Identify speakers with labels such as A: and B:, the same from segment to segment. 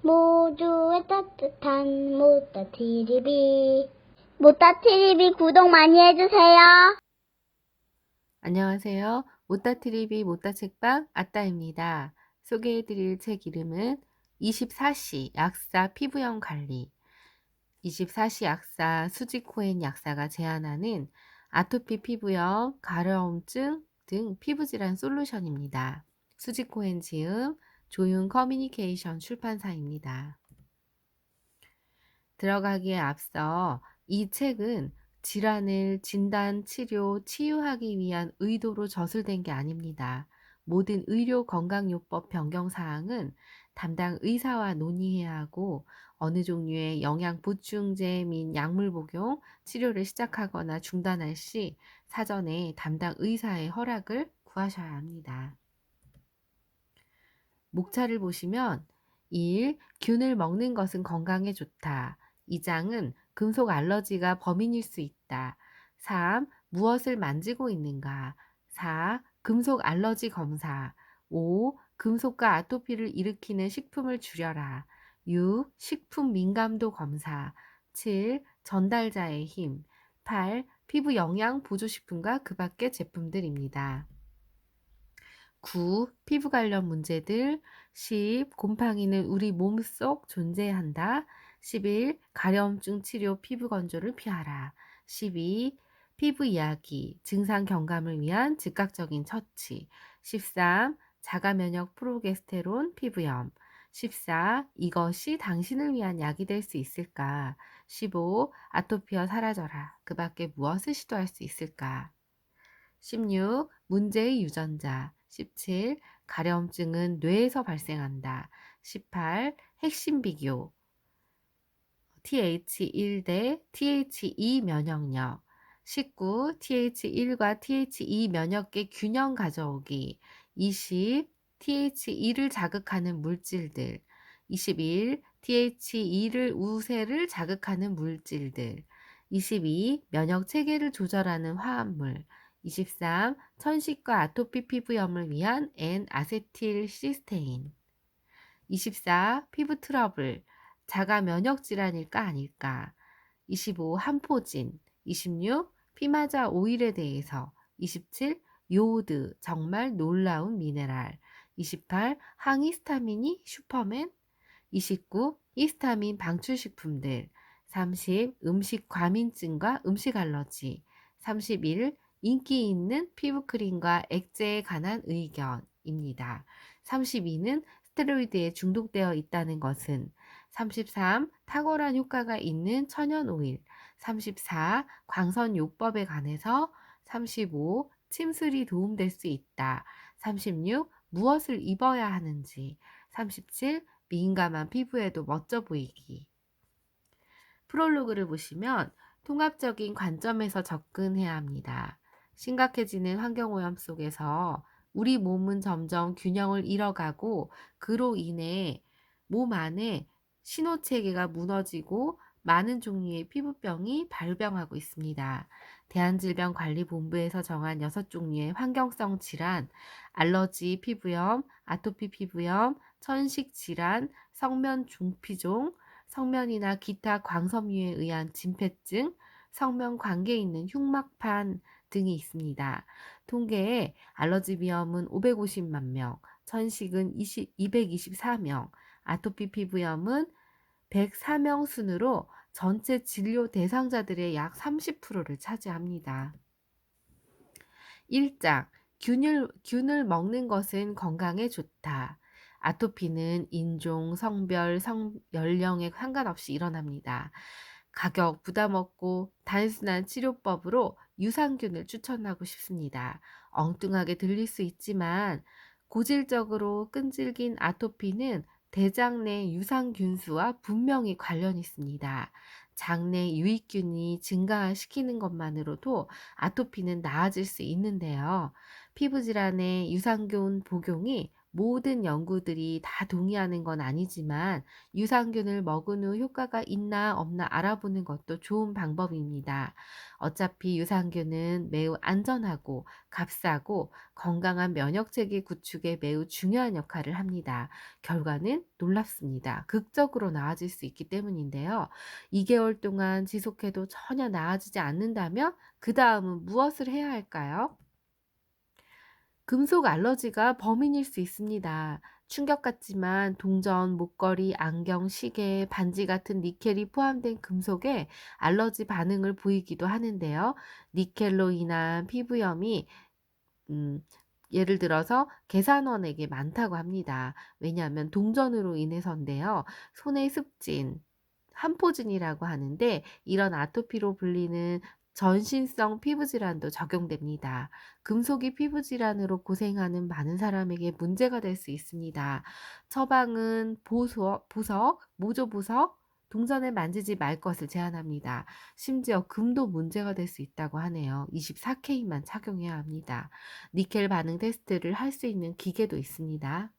A: 모두의 따뜻한 모따TV. 모따TV 구독 많이 해주세요.
B: 안녕하세요. 모따TV 모따책방 아따입니다. 소개해드릴 책 이름은 24시 약사 피부염 관리. 24시 약사 수지코엔 약사가 제안하는 아토피 피부염, 가려움증 등 피부질환 솔루션입니다. 수지코엔 지음, 조윤 커뮤니케이션 출판사입니다. 들어가기에 앞서 이 책은 질환을 진단, 치료, 치유하기 위한 의도로 저술된 게 아닙니다. 모든 의료 건강요법 변경 사항은 담당 의사와 논의해야 하고 어느 종류의 영양 보충제 및 약물 복용, 치료를 시작하거나 중단할 시 사전에 담당 의사의 허락을 구하셔야 합니다. 목차를 보시면 1. 균을 먹는 것은 건강에 좋다. 2장은 금속 알러지가 범인일 수 있다. 3. 무엇을 만지고 있는가. 4. 금속 알러지 검사. 5. 금속과 아토피를 일으키는 식품을 줄여라. 6. 식품 민감도 검사. 7. 전달자의 힘. 8. 피부 영양 보조식품과 그 밖의 제품들입니다. 9. 피부 관련 문제들. 10. 곰팡이는 우리 몸속 존재한다. 11. 가려움증 치료 피부 건조를 피하라. 12. 피부 이야기, 증상 경감을 위한 즉각적인 처치. 13. 자가 면역 프로게스테론 피부염. 14. 이것이 당신을 위한 약이 될 수 있을까? 15. 아토피어 사라져라. 그 밖에 무엇을 시도할 수 있을까? 16. 문제의 유전자. 17. 가려움증은 뇌에서 발생한다. 18. 핵심 비교. TH1 대 TH2 면역력. 19. TH1과 TH2 면역계 균형 가져오기. 20. TH2를 자극하는 물질들. 21. TH2를 우세를 자극하는 물질들. 22. 면역 체계를 조절하는 화합물. 23. 천식과 아토피 피부염을 위한 N-아세틸시스테인. 24. 피부 트러블, 자가 면역 질환일까 아닐까. 25. 한포진. 26. 피마자 오일에 대해서. 27. 요오드, 정말 놀라운 미네랄. 28. 항히스타민이 슈퍼맨. 29. 히스타민 방출식품들. 30. 음식 과민증과 음식 알러지. 31. 인기 있는 피부크림과 액제에 관한 의견입니다. 32는 스테로이드에 중독되어 있다는 것은. 33. 탁월한 효과가 있는 천연 오일. 34. 광선요법에 관해서. 35. 침술이 도움될 수 있다. 36. 무엇을 입어야 하는지. 37. 민감한 피부에도 멋져 보이기. 프롤로그를 보시면 통합적인 관점에서 접근해야 합니다. 심각해지는 환경오염 속에서 우리 몸은 점점 균형을 잃어가고 그로 인해 몸 안에 신호체계가 무너지고 많은 종류의 피부병이 발병하고 있습니다. 대한질병관리본부에서 정한 6종류의 환경성 질환, 알러지 피부염, 아토피 피부염, 천식 질환, 성면 중피종, 성면이나 기타 광섬유에 의한 진폐증, 성면 관계에 있는 흉막판 등이 있습니다. 통계에 알러지 비염은 550만 명, 천식은 224명, 아토피 피부염은 104명 순으로 전체 진료 대상자들의 약 30%를 차지합니다. 1장 균을 먹는 것은 건강에 좋다. 아토피는 인종, 성별, 연령에 상관없이 일어납니다. 가격 부담 없고 단순한 치료법으로 유산균을 추천하고 싶습니다. 엉뚱하게 들릴 수 있지만 고질적으로 끈질긴 아토피는 대장 내 유산균수와 분명히 관련이 있습니다. 장내 유익균이 증가시키는 것만으로도 아토피는 나아질 수 있는데요. 피부질환의 유산균 복용이 모든 연구들이 다 동의하는 건 아니지만 유산균을 먹은 후 효과가 있나 없나 알아보는 것도 좋은 방법입니다. 어차피 유산균은 매우 안전하고 값싸고 건강한 면역체계 구축에 매우 중요한 역할을 합니다. 결과는 놀랍습니다. 극적으로 나아질 수 있기 때문인데요. 2개월 동안 지속해도 전혀 나아지지 않는다면 그 다음은 무엇을 해야 할까요? 금속 알러지가 범인일 수 있습니다. 충격 같지만 동전, 목걸이, 안경, 시계, 반지 같은 니켈이 포함된 금속에 알러지 반응을 보이기도 하는데요. 니켈로 인한 피부염이 음, 예를 들어서 계산원에게 많다고 합니다. 왜냐하면 동전으로 인해서인데요. 손의 습진, 한포진이라고 하는데 이런 아토피로 불리는 전신성 피부 질환도 적용됩니다. 금속이 피부 질환으로 고생하는 많은 사람에게 문제가 될 수 있습니다. 처방은 보석, 모조보석, 동전을 만지지 말 것을 제안합니다. 심지어 금도 문제가 될 수 있다고 하네요. 24K만 착용해야 합니다. 니켈 반응 테스트를 할 수 있는 기계도 있습니다.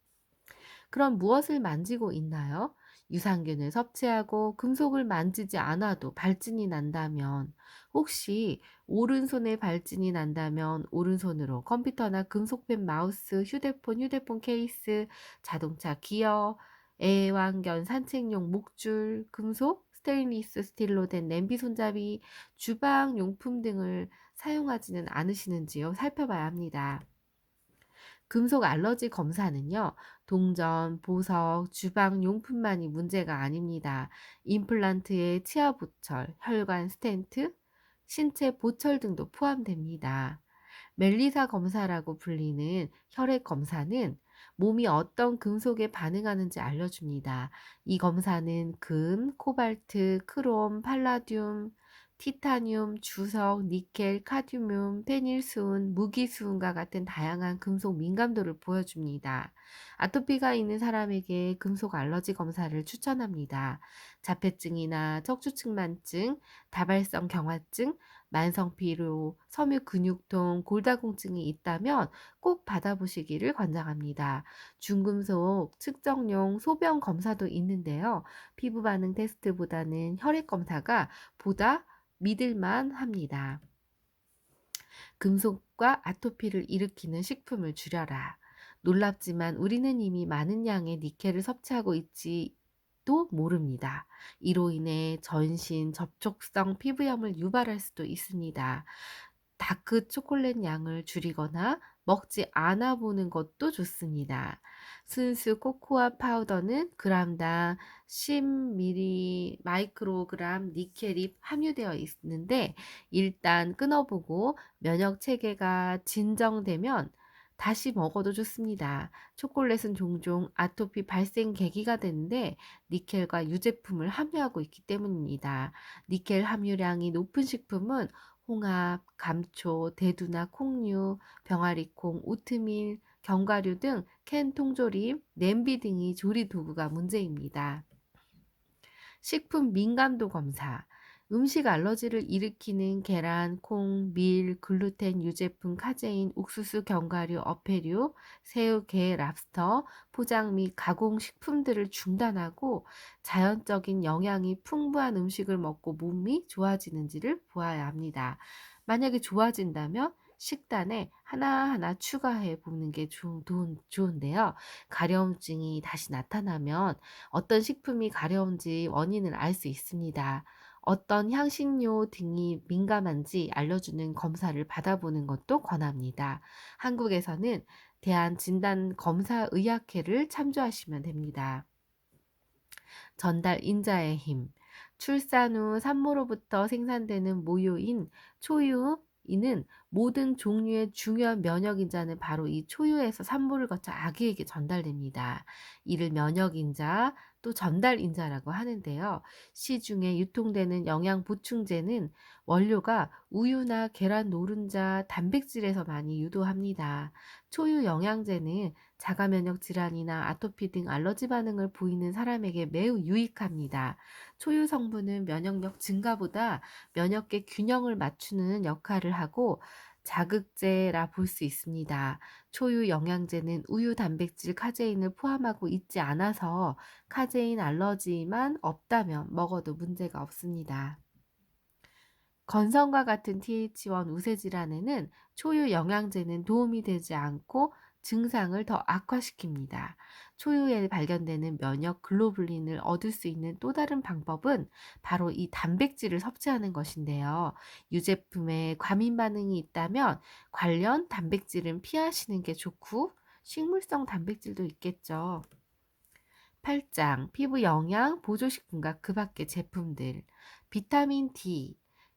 B: 그럼 무엇을 만지고 있나요? 유산균을 섭취하고 금속을 만지지 않아도 발진이 난다면, 혹시 오른손에 발진이 난다면 오른손으로 컴퓨터나 금속펜, 마우스, 휴대폰 케이스, 자동차 기어, 애완견 산책용 목줄, 금속, 스테인리스 스틸로 된 냄비 손잡이, 주방 용품 등을 사용하지는 않으시는지요? 살펴봐야 합니다. 금속 알러지 검사는요, 동전, 보석, 주방 용품만이 문제가 아닙니다. 임플란트의 치아 보철, 혈관 스텐트, 신체 보철 등도 포함됩니다. 멜리사 검사라고 불리는 혈액 검사는 몸이 어떤 금속에 반응하는지 알려줍니다. 이 검사는 금, 코발트, 크롬, 팔라듐, 티타늄, 주석, 니켈, 카드뮴, 페닐수은, 무기수은과 같은 다양한 금속 민감도를 보여줍니다. 아토피가 있는 사람에게 금속 알러지 검사를 추천합니다. 자폐증이나 척추측만증, 다발성 경화증, 만성피로, 섬유근육통, 골다공증이 있다면 꼭 받아보시기를 권장합니다. 중금속 측정용 소변 검사도 있는데요. 피부 반응 테스트보다는 혈액 검사가 보다 믿을만 합니다. 금속과 아토피를 일으키는 식품을 줄여라. 놀랍지만 우리는 이미 많은 양의 니켈을 섭취하고 있지도 모릅니다. 이로 인해 전신 접촉성 피부염을 유발할 수도 있습니다. 다크 초콜릿 양을 줄이거나 먹지 않아 보는 것도 좋습니다. 순수 코코아 파우더는 그람당 10mg 마이크로그램 니켈이 함유되어 있는데 일단 끊어보고 면역 체계가 진정되면 다시 먹어도 좋습니다. 초콜릿은 종종 아토피 발생 계기가 되는데 니켈과 유제품을 함유하고 있기 때문입니다. 니켈 함유량이 높은 식품은 홍합, 감초, 대두나 콩류, 병아리콩, 오트밀, 견과류 등 캔 통조림, 냄비 등이 조리 도구가 문제입니다. 식품 민감도 검사. 음식 알러지를 일으키는 계란, 콩, 밀, 글루텐, 유제품, 카제인, 옥수수, 견과류, 어패류, 새우, 게, 랍스터, 포장 및 가공 식품들을 중단하고 자연적인 영양이 풍부한 음식을 먹고 몸이 좋아지는지를 보아야 합니다. 만약에 좋아진다면 식단에 하나하나 추가해 보는 게 좋은데요. 가려움증이 다시 나타나면 어떤 식품이 가려운지 원인을 알 수 있습니다. 어떤 향신료 등이 민감한지 알려주는 검사를 받아보는 것도 권합니다. 한국에서는 대한진단검사의학회를 참조하시면 됩니다. 전달 인자의 힘. 출산 후 산모로부터 생산되는 모유인 초유, 이는 모든 종류의 중요한 면역인자는 바로 이 초유에서 산모를 거쳐 아기에게 전달됩니다. 이를 면역인자 또 전달인자라고 하는데요. 시중에 유통되는 영양보충제는 원료가 우유나 계란 노른자, 단백질에서 많이 유도합니다. 초유 영양제는 자가면역 질환이나 아토피 등 알러지 반응을 보이는 사람에게 매우 유익합니다. 초유 성분은 면역력 증가보다 면역계 균형을 맞추는 역할을 하고 자극제라 볼 수 있습니다. 초유 영양제는 우유, 단백질, 카제인을 포함하고 있지 않아서 카제인 알러지만 없다면 먹어도 문제가 없습니다. 건성과 같은 TH1 우세 질환에는 초유 영양제는 도움이 되지 않고 증상을 더 악화시킵니다. 초유에 발견되는 면역 글로불린을 얻을 수 있는 또 다른 방법은 바로 이 단백질을 섭취하는 것인데요. 유제품에 과민 반응이 있다면 관련 단백질은 피하시는 게 좋고 식물성 단백질도 있겠죠. 8장 피부 영양 보조식품과 그 밖의 제품들. 비타민 D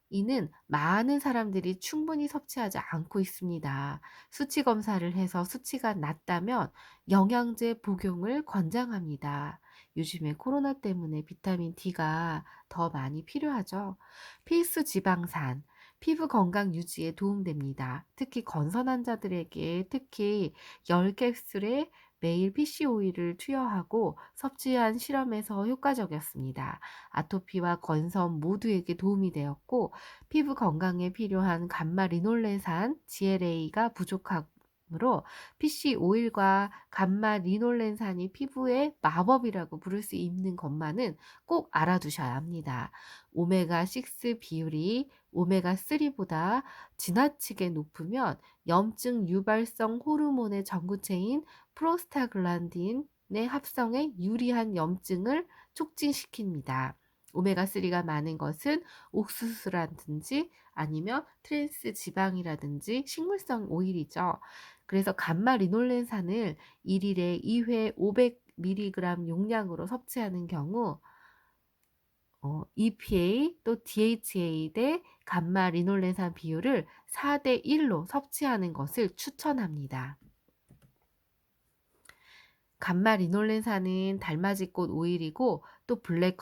B: 이는 많은 사람들이 충분히 섭취하지 않고 있습니다. 수치 검사를 해서 수치가 낮다면 영양제 복용을 권장합니다. 요즘에 코로나 때문에 비타민 D가 더 많이 필요하죠. 필수 지방산, 피부 건강 유지에 도움됩니다. 특히 건선 환자들에게 특히 10캡슐에 매일 PC 오일을 투여하고 섭취한 실험에서 효과적이었습니다. 아토피와 건선 모두에게 도움이 되었고 피부 건강에 필요한 감마 리놀렌산 GLA가 부족하므로 PC 오일과 감마 리놀렌산이 피부의 마법이라고 부를 수 있는 것만은 꼭 알아두셔야 합니다. 오메가6 비율이 오메가3보다 지나치게 높으면 염증 유발성 호르몬의 전구체인 프로스타글란딘의 합성에 유리한 염증을 촉진시킵니다. 오메가3가 많은 것은 옥수수라든지 아니면 트랜스 지방이라든지 식물성 오일이죠. 그래서 감마 리놀렌산을 1일에 2회 500mg 용량으로 섭취하는 경우 EPA 또 DHA 대 감마 리놀렌산 비율을 4대 1로 섭취하는 것을 추천합니다. 감마 리놀렌산은 달맞이꽃 오일이고 또 블랙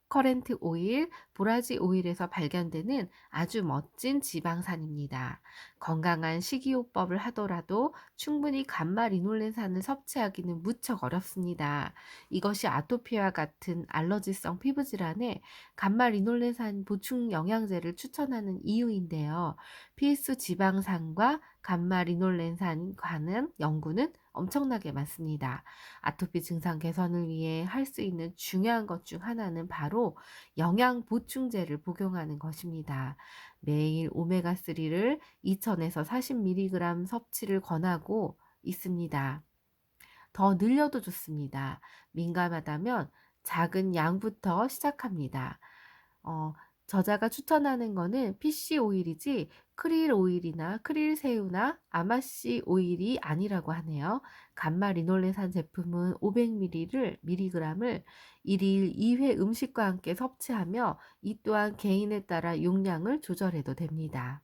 B: 커렌트 오일, 보라지 오일에서 발견되는 아주 멋진 지방산입니다. 건강한 식이요법을 하더라도 충분히 감마 리놀렌산을 섭취하기는 무척 어렵습니다. 이것이 아토피와 같은 알러지성 피부 질환에 감마 리놀렌산 보충 영양제를 추천하는 이유인데요. 필수 지방산과 감마 리놀렌산 관한 연구는 엄청나게 많습니다. 아토피 증상 개선을 위해 할 수 있는 중요한 것 중 하나는 바로 영양 보충제를 복용하는 것입니다. 매일 오메가3를 2000에서 40mg 섭취를 권하고 있습니다. 더 늘려도 좋습니다. 민감하다면 작은 양부터 시작합니다. 저자가 추천하는 거는 PC 오일이지 크릴 오일이나 크릴 새우나 아마씨 오일이 아니라고 하네요. 감마 리놀렌산 제품은 500mg을 1일 2회 음식과 함께 섭취하며 이 또한 개인에 따라 용량을 조절해도 됩니다.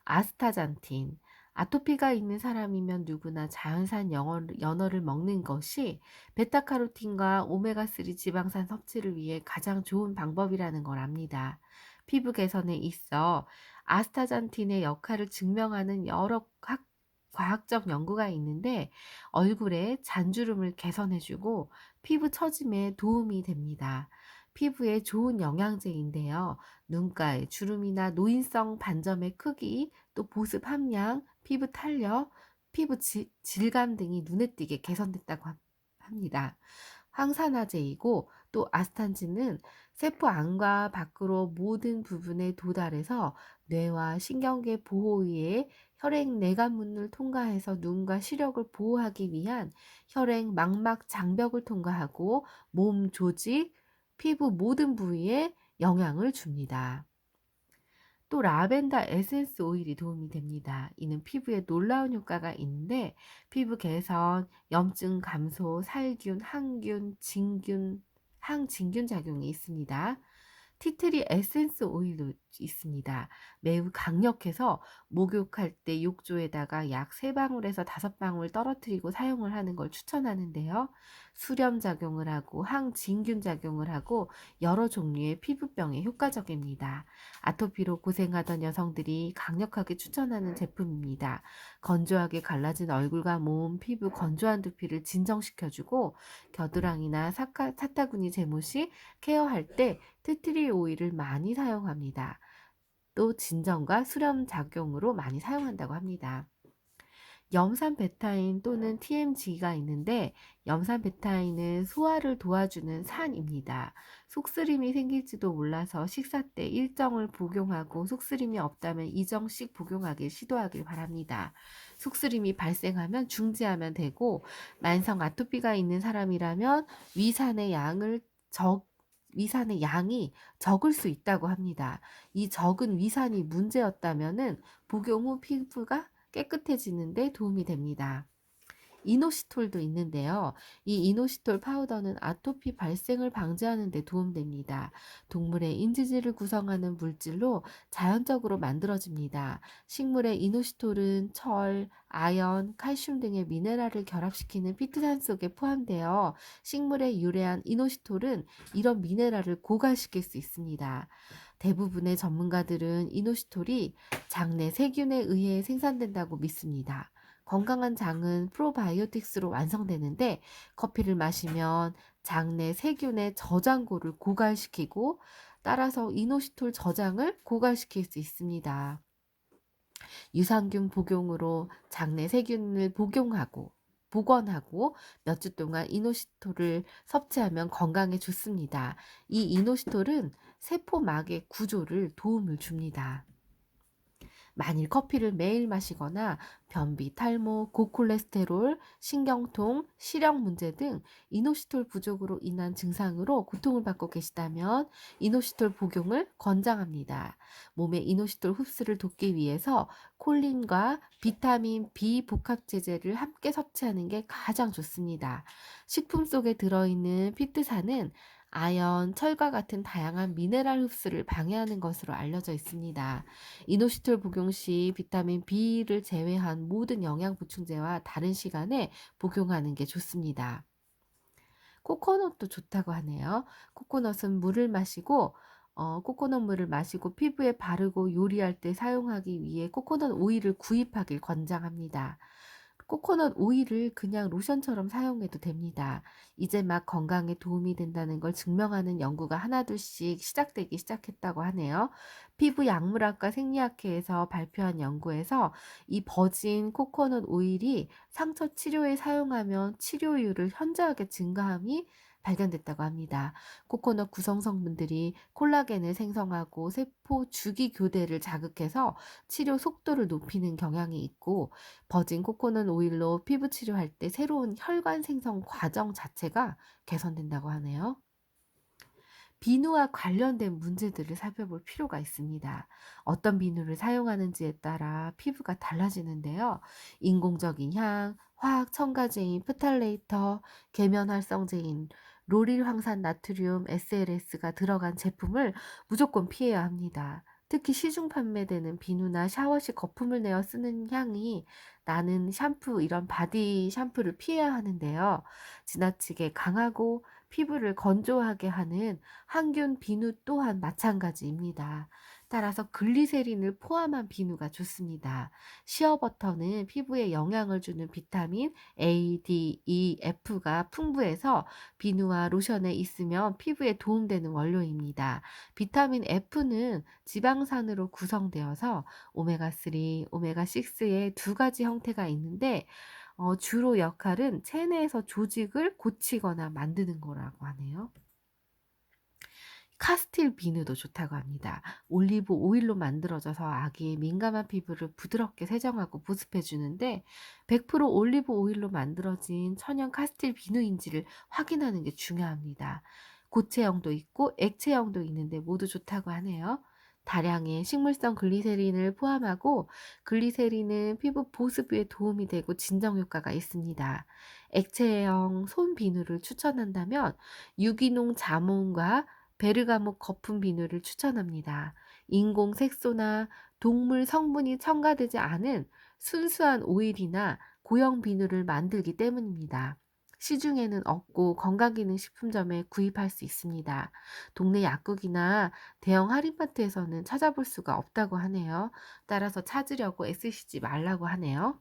B: 아스타잔틴. 아토피가 있는 사람이면 누구나 자연산 연어를 먹는 것이 베타카로틴과 오메가3 지방산 섭취를 위해 가장 좋은 방법이라는 걸 압니다. 피부 개선에 있어 아스타잔틴의 역할을 증명하는 여러 과학적 연구가 있는데 얼굴의 잔주름을 개선해주고 피부 처짐에 도움이 됩니다. 피부에 좋은 영양제인데요. 눈가의 주름이나 노인성 반점의 크기, 또 보습 함량, 피부 탄력, 피부 질감 등이 눈에 띄게 개선됐다고 합니다. 항산화제이고 또 아스탄진은 세포 안과 밖으로 모든 부분에 도달해서 뇌와 신경계 보호 위에 혈액 내관문을 통과해서 눈과 시력을 보호하기 위한 혈액 망막 장벽을 통과하고 몸 조직, 피부 모든 부위에 영향을 줍니다. 또 라벤더 에센스 오일이 도움이 됩니다. 이는 피부에 놀라운 효과가 있는데 피부 개선, 염증 감소, 살균, 항균, 진균, 항진균 작용이 있습니다. 티트리 에센스 오일도 있습니다. 매우 강력해서 목욕할 때 욕조에다가 약 3방울에서 5방울 떨어뜨리고 사용을 하는 걸 추천하는데요. 수렴 작용을 하고 항진균 작용을 하고 여러 종류의 피부병에 효과적입니다. 아토피로 고생하던 여성들이 강력하게 추천하는 제품입니다. 건조하게 갈라진 얼굴과 몸, 피부 건조한 두피를 진정시켜주고 겨드랑이나 사타구니 제모 시 케어할 때 티트리 오일을 많이 사용합니다. 또 진정과 수렴 작용으로 많이 사용한다고 합니다. 염산베타인 또는 TMG가 있는데 염산베타인은 소화를 도와주는 산입니다. 속쓰림이 생길지도 몰라서 식사 때 일정을 복용하고 속쓰림이 없다면 이정씩 복용하길 시도하길 바랍니다. 속쓰림이 발생하면 중지하면 되고 만성 아토피가 있는 사람이라면 위산의 양이 적을 수 있다고 합니다. 이 적은 위산이 문제였다면은 복용 후 피부가 깨끗해지는데 도움이 됩니다. 이노시톨도 있는데요. 이 이노시톨 파우더는 아토피 발생을 방지하는 데 도움됩니다. 동물의 인지질을 구성하는 물질로 자연적으로 만들어집니다. 식물의 이노시톨은 철, 아연, 칼슘 등의 미네랄을 결합시키는 피트산 속에 포함되어 식물에 유래한 이노시톨은 이런 미네랄을 고갈시킬 수 있습니다. 대부분의 전문가들은 이노시톨이 장내 세균에 의해 생산된다고 믿습니다. 건강한 장은 프로바이오틱스로 완성되는데 커피를 마시면 장내 세균의 저장고를 고갈시키고 따라서 이노시톨 저장을 고갈시킬 수 있습니다. 유산균 복용으로 장내 세균을 복원하고 몇 주 동안 이노시톨을 섭취하면 건강에 좋습니다. 이 이노시톨은 세포막의 구조를 도움을 줍니다. 만일 커피를 매일 마시거나 변비, 탈모, 고콜레스테롤, 신경통, 시력 문제 등 이노시톨 부족으로 인한 증상으로 고통을 받고 계시다면 이노시톨 복용을 권장합니다. 몸의 이노시톨 흡수를 돕기 위해서 콜린과 비타민 B 복합제제를 함께 섭취하는 게 가장 좋습니다. 식품 속에 들어있는 피트산은 아연, 철과 같은 다양한 미네랄 흡수를 방해하는 것으로 알려져 있습니다. 이노시톨 복용 시 비타민 B를 제외한 모든 영양 보충제와 다른 시간에 복용하는 게 좋습니다. 코코넛도 좋다고 하네요. 코코넛 물을 마시고 피부에 바르고 요리할 때 사용하기 위해 코코넛 오일을 구입하길 권장합니다. 코코넛 오일을 그냥 로션처럼 사용해도 됩니다. 이제 막 건강에 도움이 된다는 걸 증명하는 연구가 하나둘씩 시작되기 시작했다고 하네요. 피부 약물학과 생리학회에서 발표한 연구에서 이 버진 코코넛 오일이 상처 치료에 사용하면 치료율을 현저하게 증가함이 발견됐다고 합니다. 코코넛 구성 성분들이 콜라겐을 생성하고 세포 주기 교대를 자극해서 치료 속도를 높이는 경향이 있고 버진 코코넛 오일로 피부 치료할 때 새로운 혈관 생성 과정 자체가 개선된다고 하네요. 비누와 관련된 문제들을 살펴볼 필요가 있습니다. 어떤 비누를 사용하는지에 따라 피부가 달라지는데요. 인공적인 향, 화학 첨가제인 프탈레이터, 계면 활성제인 로릴 황산 나트륨 SLS가 들어간 제품을 무조건 피해야 합니다. 특히 시중 판매되는 비누나 샤워시 거품을 내어 쓰는 향이 나는 샴푸, 이런 바디 샴푸를 피해야 하는데요. 지나치게 강하고 피부를 건조하게 하는 항균 비누 또한 마찬가지입니다. 따라서 글리세린을 포함한 비누가 좋습니다. 시어버터는 피부에 영향을 주는 비타민 A, D, E, F가 풍부해서 비누와 로션에 있으면 피부에 도움되는 원료입니다. 비타민 F는 지방산으로 구성되어서 오메가3, 오메가6의 두 가지 형태가 있는데 주로 역할은 체내에서 조직을 고치거나 만드는 거라고 하네요. 카스틸 비누도 좋다고 합니다. 올리브 오일로 만들어져서 아기의 민감한 피부를 부드럽게 세정하고 보습해 주는데 100% 올리브 오일로 만들어진 천연 카스틸 비누인지를 확인하는 게 중요합니다. 고체형도 있고 액체형도 있는데 모두 좋다고 하네요. 다량의 식물성 글리세린을 포함하고 글리세린은 피부 보습에 도움이 되고 진정 효과가 있습니다. 액체형 손 비누를 추천한다면 유기농 자몽과 베르가못 거품 비누를 추천합니다. 인공 색소나 동물 성분이 첨가되지 않은 순수한 오일이나 고형 비누를 만들기 때문입니다. 시중에는 없고 건강기능식품점에 구입할 수 있습니다. 동네 약국이나 대형 할인마트에서는 찾아볼 수가 없다고 하네요. 따라서 찾으려고 애쓰시지 말라고 하네요.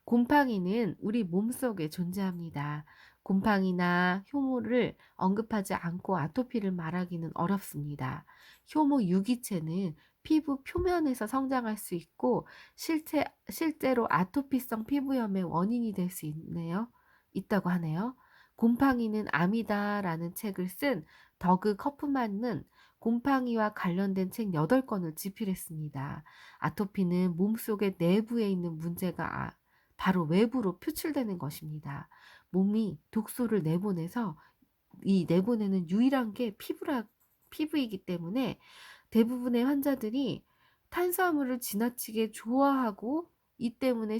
B: 곰팡이는 우리 몸속에 존재합니다. 곰팡이나 효모를 언급하지 않고 아토피를 말하기는 어렵습니다. 효모 유기체는 피부 표면에서 성장할 수 있고 실제로 아토피성 피부염의 원인이 될 수 있다고 하네요. 곰팡이는 암이다라는 책을 쓴 더그 커프만은 곰팡이와 관련된 책 8권을 집필했습니다. 아토피는 몸속의 내부에 있는 문제가 바로 외부로 표출되는 것입니다. 몸이 독소를 내보내서 이 내보내는 유일한 게 피부이기 때문에 대부분의 환자들이 탄수화물을 지나치게 좋아하고 이 때문에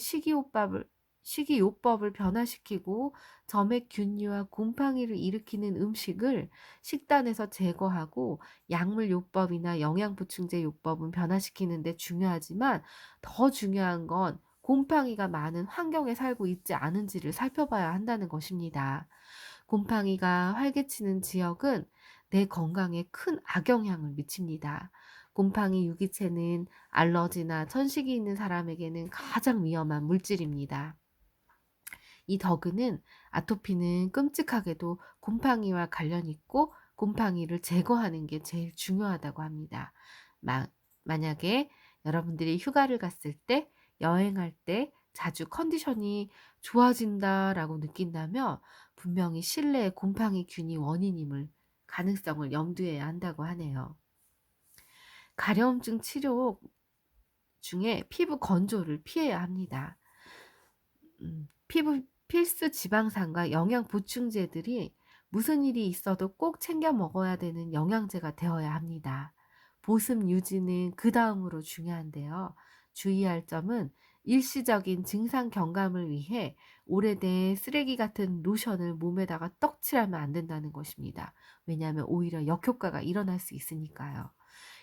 B: 식이요법을 변화시키고 점액균류와 곰팡이를 일으키는 음식을 식단에서 제거하고 약물요법이나 영양보충제 요법은 변화시키는 데 중요하지만 더 중요한 건 곰팡이가 많은 환경에 살고 있지 않은지를 살펴봐야 한다는 것입니다. 곰팡이가 활개치는 지역은 내 건강에 큰 악영향을 미칩니다. 곰팡이 유기체는 알러지나 천식이 있는 사람에게는 가장 위험한 물질입니다. 이 더그는 아토피는 끔찍하게도 곰팡이와 관련이 있고 곰팡이를 제거하는 게 제일 중요하다고 합니다. 만약에 여러분들이 휴가를 갔을 때, 여행할 때 자주 컨디션이 좋아진다라고 느낀다면 분명히 실내의 곰팡이균이 원인임을 가능성을 염두해야 한다고 하네요. 가려움증 치료 중에 피부 건조를 피해야 합니다. 피부 필수 지방산과 영양 보충제들이 무슨 일이 있어도 꼭 챙겨 먹어야 되는 영양제가 되어야 합니다. 보습 유지는 그 다음으로 중요한데요. 주의할 점은 일시적인 증상 경감을 위해 오래된 쓰레기 같은 로션을 몸에다가 떡칠하면 안 된다는 것입니다. 왜냐하면 오히려 역효과가 일어날 수 있으니까요.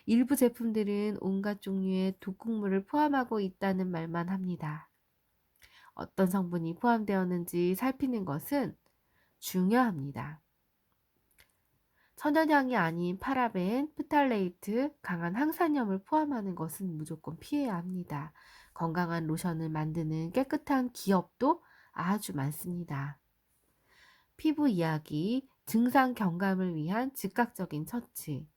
B: 일부 제품들은 온갖 종류의 독극물을 포함하고 있다는 말만 합니다. 어떤 성분이 포함되었는지 살피는 것은 중요합니다. 천연향이 아닌 파라벤, 프탈레이트, 강한 항산염을 포함하는 것은 무조건 피해야 합니다. 건강한 로션을 만드는 깨끗한 기업도 아주 많습니다. 피부 이야기, 증상 경감을 위한 즉각적인 처치.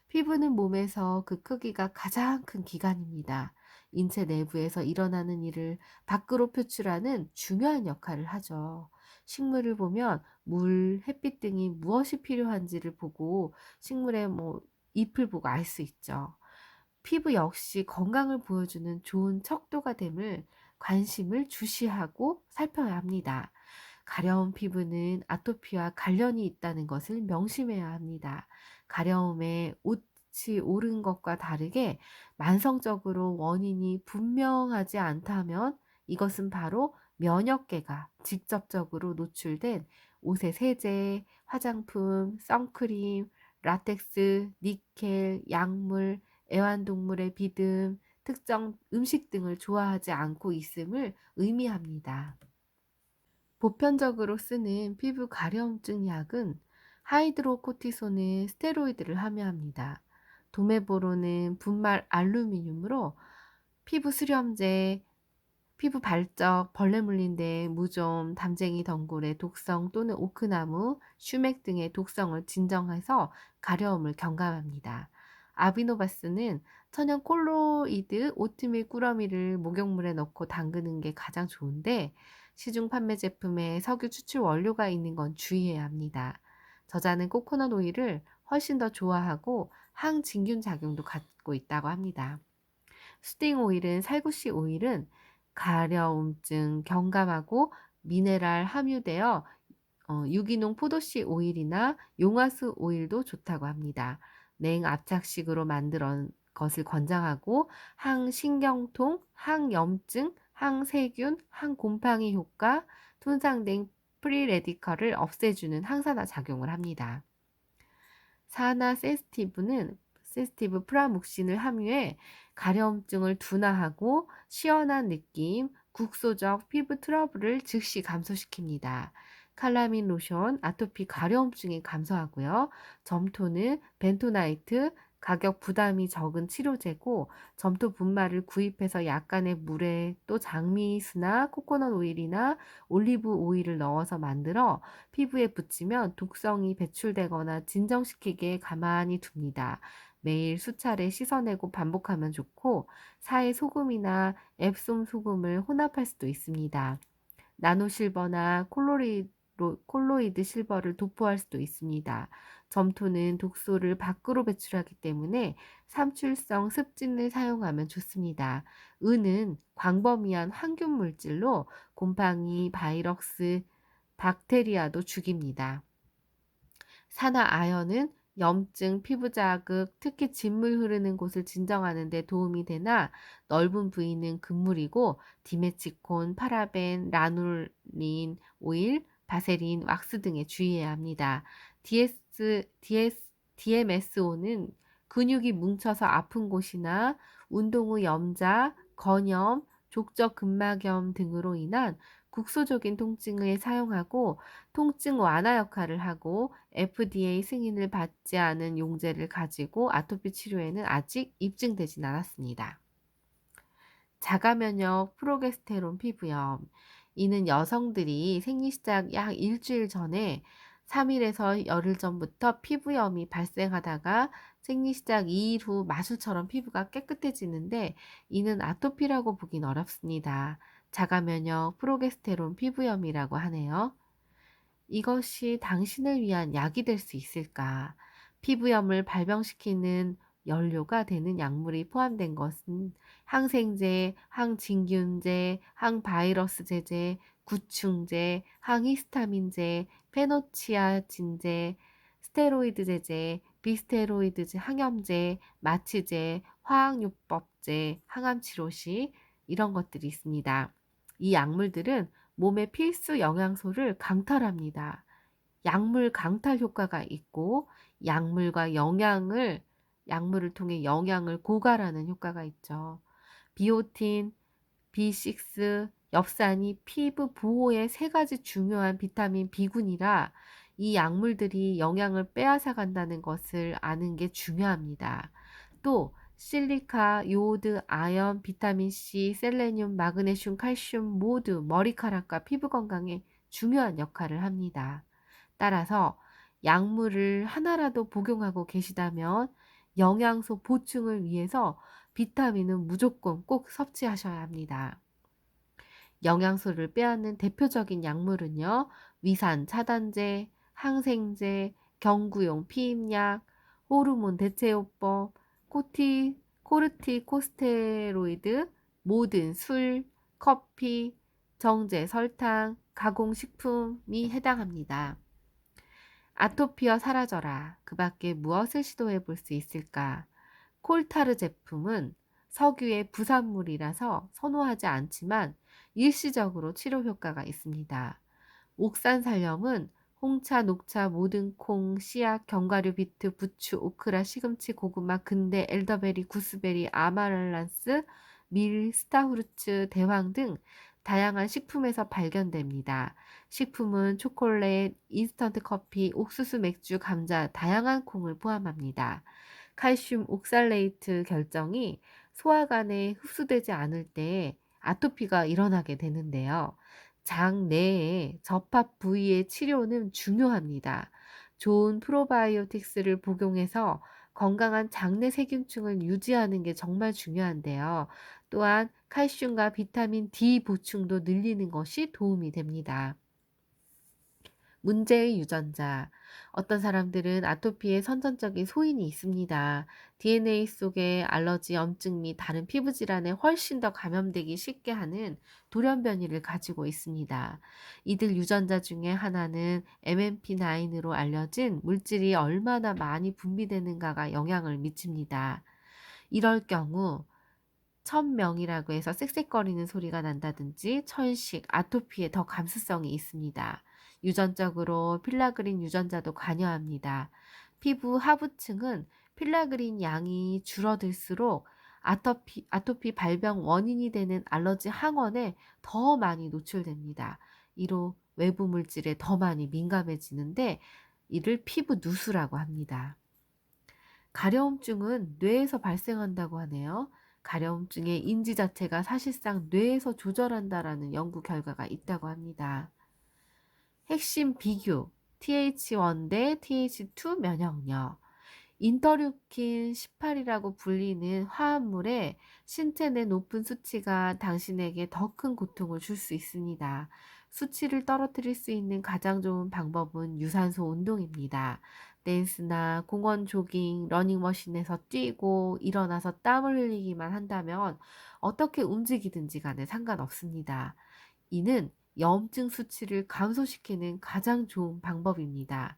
B: 피부는 몸에서 그 크기가 가장 큰 기관입니다. 인체 내부에서 일어나는 일을 밖으로 표출하는 중요한 역할을 하죠. 식물을 보면 물, 햇빛 등이 무엇이 필요한지를 보고 식물의 잎을 보고 알 수 있죠. 피부 역시 건강을 보여주는 좋은 척도가 됨을 관심을 주시하고 살펴야 합니다. 가려운 피부는 아토피와 관련이 있다는 것을 명심해야 합니다. 가려움에 옷이 오른 것과 다르게 만성적으로 원인이 분명하지 않다면 이것은 바로 면역계가 직접적으로 노출된 옷의 세제, 화장품, 선크림, 라텍스, 니켈, 약물, 애완동물의 비듬, 특정 음식 등을 좋아하지 않고 있음을 의미합니다. 보편적으로 쓰는 피부 가려움증 약은 하이드로코티손은 스테로이드를 함유합니다. 도메보로는 분말 알루미늄으로 피부 수렴제, 피부 발적, 벌레 물린 데 무좀, 담쟁이 덩굴의 독성 또는 오크나무, 슈맥 등의 독성을 진정해서 가려움을 경감합니다. 아비노바스는 천연 콜로이드 오트밀 꾸러미를 목욕물에 넣고 담그는 게 가장 좋은데 시중 판매 제품에 석유 추출 원료가 있는 건 주의해야 합니다. 저자는 코코넛 오일을 훨씬 더 좋아하고 항진균 작용도 갖고 있다고 합니다. 수딩 오일은 살구씨 오일은 가려움증 경감하고 미네랄 함유되어 유기농 포도씨 오일이나 용화수 오일도 좋다고 합니다. 냉압착식으로 만든 것을 권장하고 항신경통, 항염증, 항세균, 항곰팡이 효과, 손상된 프리레디컬을 없애주는 항산화 작용을 합니다. 사나 센시티브 프라목신을 함유해 가려움증을 둔화하고 시원한 느낌, 국소적 피부 트러블을 즉시 감소시킵니다. 칼라민 로션, 아토피 가려움증이 감소하고요. 점토는 벤토나이트, 가격 부담이 적은 치료제고 점토 분말을 구입해서 약간의 물에 또 장미수나 코코넛 오일이나 올리브 오일을 넣어서 만들어 피부에 붙이면 독성이 배출되거나 진정시키게 가만히 둡니다. 매일 수차례 씻어내고 반복하면 좋고 사의 소금이나 앱솜 소금을 혼합할 수도 있습니다. 나노실버나 콜로이드 실버를 도포할 수도 있습니다. 점토는 독소를 밖으로 배출하기 때문에 삼출성 습진을 사용하면 좋습니다. 은은 광범위한 항균 물질로 곰팡이, 바이러스, 박테리아도 죽입니다. 산화 아연은 염증, 피부 자극, 특히 진물 흐르는 곳을 진정하는 데 도움이 되나 넓은 부위는 금물이고 디메치콘, 파라벤, 라놀린 오일, 바세린, 왁스 등에 주의해야 합니다. DMSO는 근육이 뭉쳐서 아픈 곳이나 운동 후 염자, 건염, 족저 근막염 등으로 인한 국소적인 통증에 사용하고 통증 완화 역할을 하고 FDA 승인을 받지 않은 용제를 가지고 아토피 치료에는 아직 입증되진 않았습니다. 자가면역 프로게스테론 피부염. 이는 여성들이 생리 시작 약 일주일 전에 3일에서 열흘 전부터 피부염이 발생하다가 생리 시작 2일 후 마술처럼 피부가 깨끗해지는데 이는 아토피라고 보긴 어렵습니다. 자가면역 프로게스테론 피부염이라고 하네요. 이것이 당신을 위한 약이 될 수 있을까? 피부염을 발병시키는 연료가 되는 약물이 포함된 것은 항생제, 항진균제, 항바이러스제제, 구충제, 항히스타민제, 페노치아진제, 스테로이드제제, 비스테로이드 항염제, 마취제, 화학요법제, 항암치료시 이런 것들이 있습니다. 이 약물들은 몸의 필수 영양소를 강탈합니다. 약물 강탈 효과가 있고 약물을 통해 영양을 고갈하는 효과가 있죠. 비오틴, B6, 엽산이 피부 보호에 세 가지 중요한 비타민 B군이라 이 약물들이 영양을 빼앗아 간다는 것을 아는 게 중요합니다. 또 실리카, 요오드, 아연, 비타민 C, 셀레늄, 마그네슘, 칼슘 모두 머리카락과 피부 건강에 중요한 역할을 합니다. 따라서 약물을 하나라도 복용하고 계시다면 영양소 보충을 위해서 비타민은 무조건 꼭 섭취하셔야 합니다. 영양소를 빼앗는 대표적인 약물은요, 위산 차단제, 항생제, 경구용 피임약, 호르몬 대체요법, 코르티코스테로이드, 모든 술, 커피, 정제, 설탕, 가공식품이 해당합니다. 아토피어 사라져라. 그 밖에 무엇을 시도해 볼 수 있을까? 콜타르 제품은 석유의 부산물이라서 선호하지 않지만 일시적으로 치료 효과가 있습니다. 옥산살염은 홍차, 녹차, 모든 콩, 씨앗, 견과류, 비트, 부추, 오크라, 시금치, 고구마, 근대, 엘더베리, 구스베리, 아마란스, 밀, 스타후르츠, 대황 등 다양한 식품에서 발견됩니다. 식품은 초콜릿, 인스턴트 커피, 옥수수 맥주, 감자, 다양한 콩을 포함합니다. 칼슘 옥살레이트 결정이 소화관에 흡수되지 않을 때 아토피가 일어나게 되는데요. 장 내의 접합 부위의 치료는 중요합니다. 좋은 프로바이오틱스를 복용해서 건강한 장내 세균층을 유지하는 게 정말 중요한데요. 또한 칼슘과 비타민 D 보충도 늘리는 것이 도움이 됩니다. 문제의 유전자. 어떤 사람들은 아토피에 선천적인 소인이 있습니다. DNA 속에 알러지, 염증 및 다른 피부 질환에 훨씬 더 감염되기 쉽게 하는 돌연 변이를 가지고 있습니다. 이들 유전자 중에 하나는 MMP9으로 알려진 물질이 얼마나 많이 분비되는가가 영향을 미칩니다. 이럴 경우 천명이라고 해서 쌕쌕거리는 소리가 난다든지 천식, 아토피에 더 감수성이 있습니다. 유전적으로 필라그린 유전자도 관여합니다. 피부 하부층은 필라그린 양이 줄어들수록 아토피 발병 원인이 되는 알러지 항원에 더 많이 노출됩니다. 이로 외부 물질에 더 많이 민감해지는데 이를 피부 누수라고 합니다. 가려움증은 뇌에서 발생한다고 하네요. 가려움증의 인지 자체가 사실상 뇌에서 조절한다라는 연구 결과가 있다고 합니다. 핵심 비교, TH1 대 TH2 면역력. 인터류킨 18이라고 불리는 화합물의 신체 내 높은 수치가 당신에게 더 큰 고통을 줄 수 있습니다. 수치를 떨어뜨릴 수 있는 가장 좋은 방법은 유산소 운동입니다. 댄스나 공원 조깅, 러닝머신에서 뛰고 일어나서 땀을 흘리기만 한다면 어떻게 움직이든지 간에 상관없습니다. 이는 염증 수치를 감소시키는 가장 좋은 방법입니다.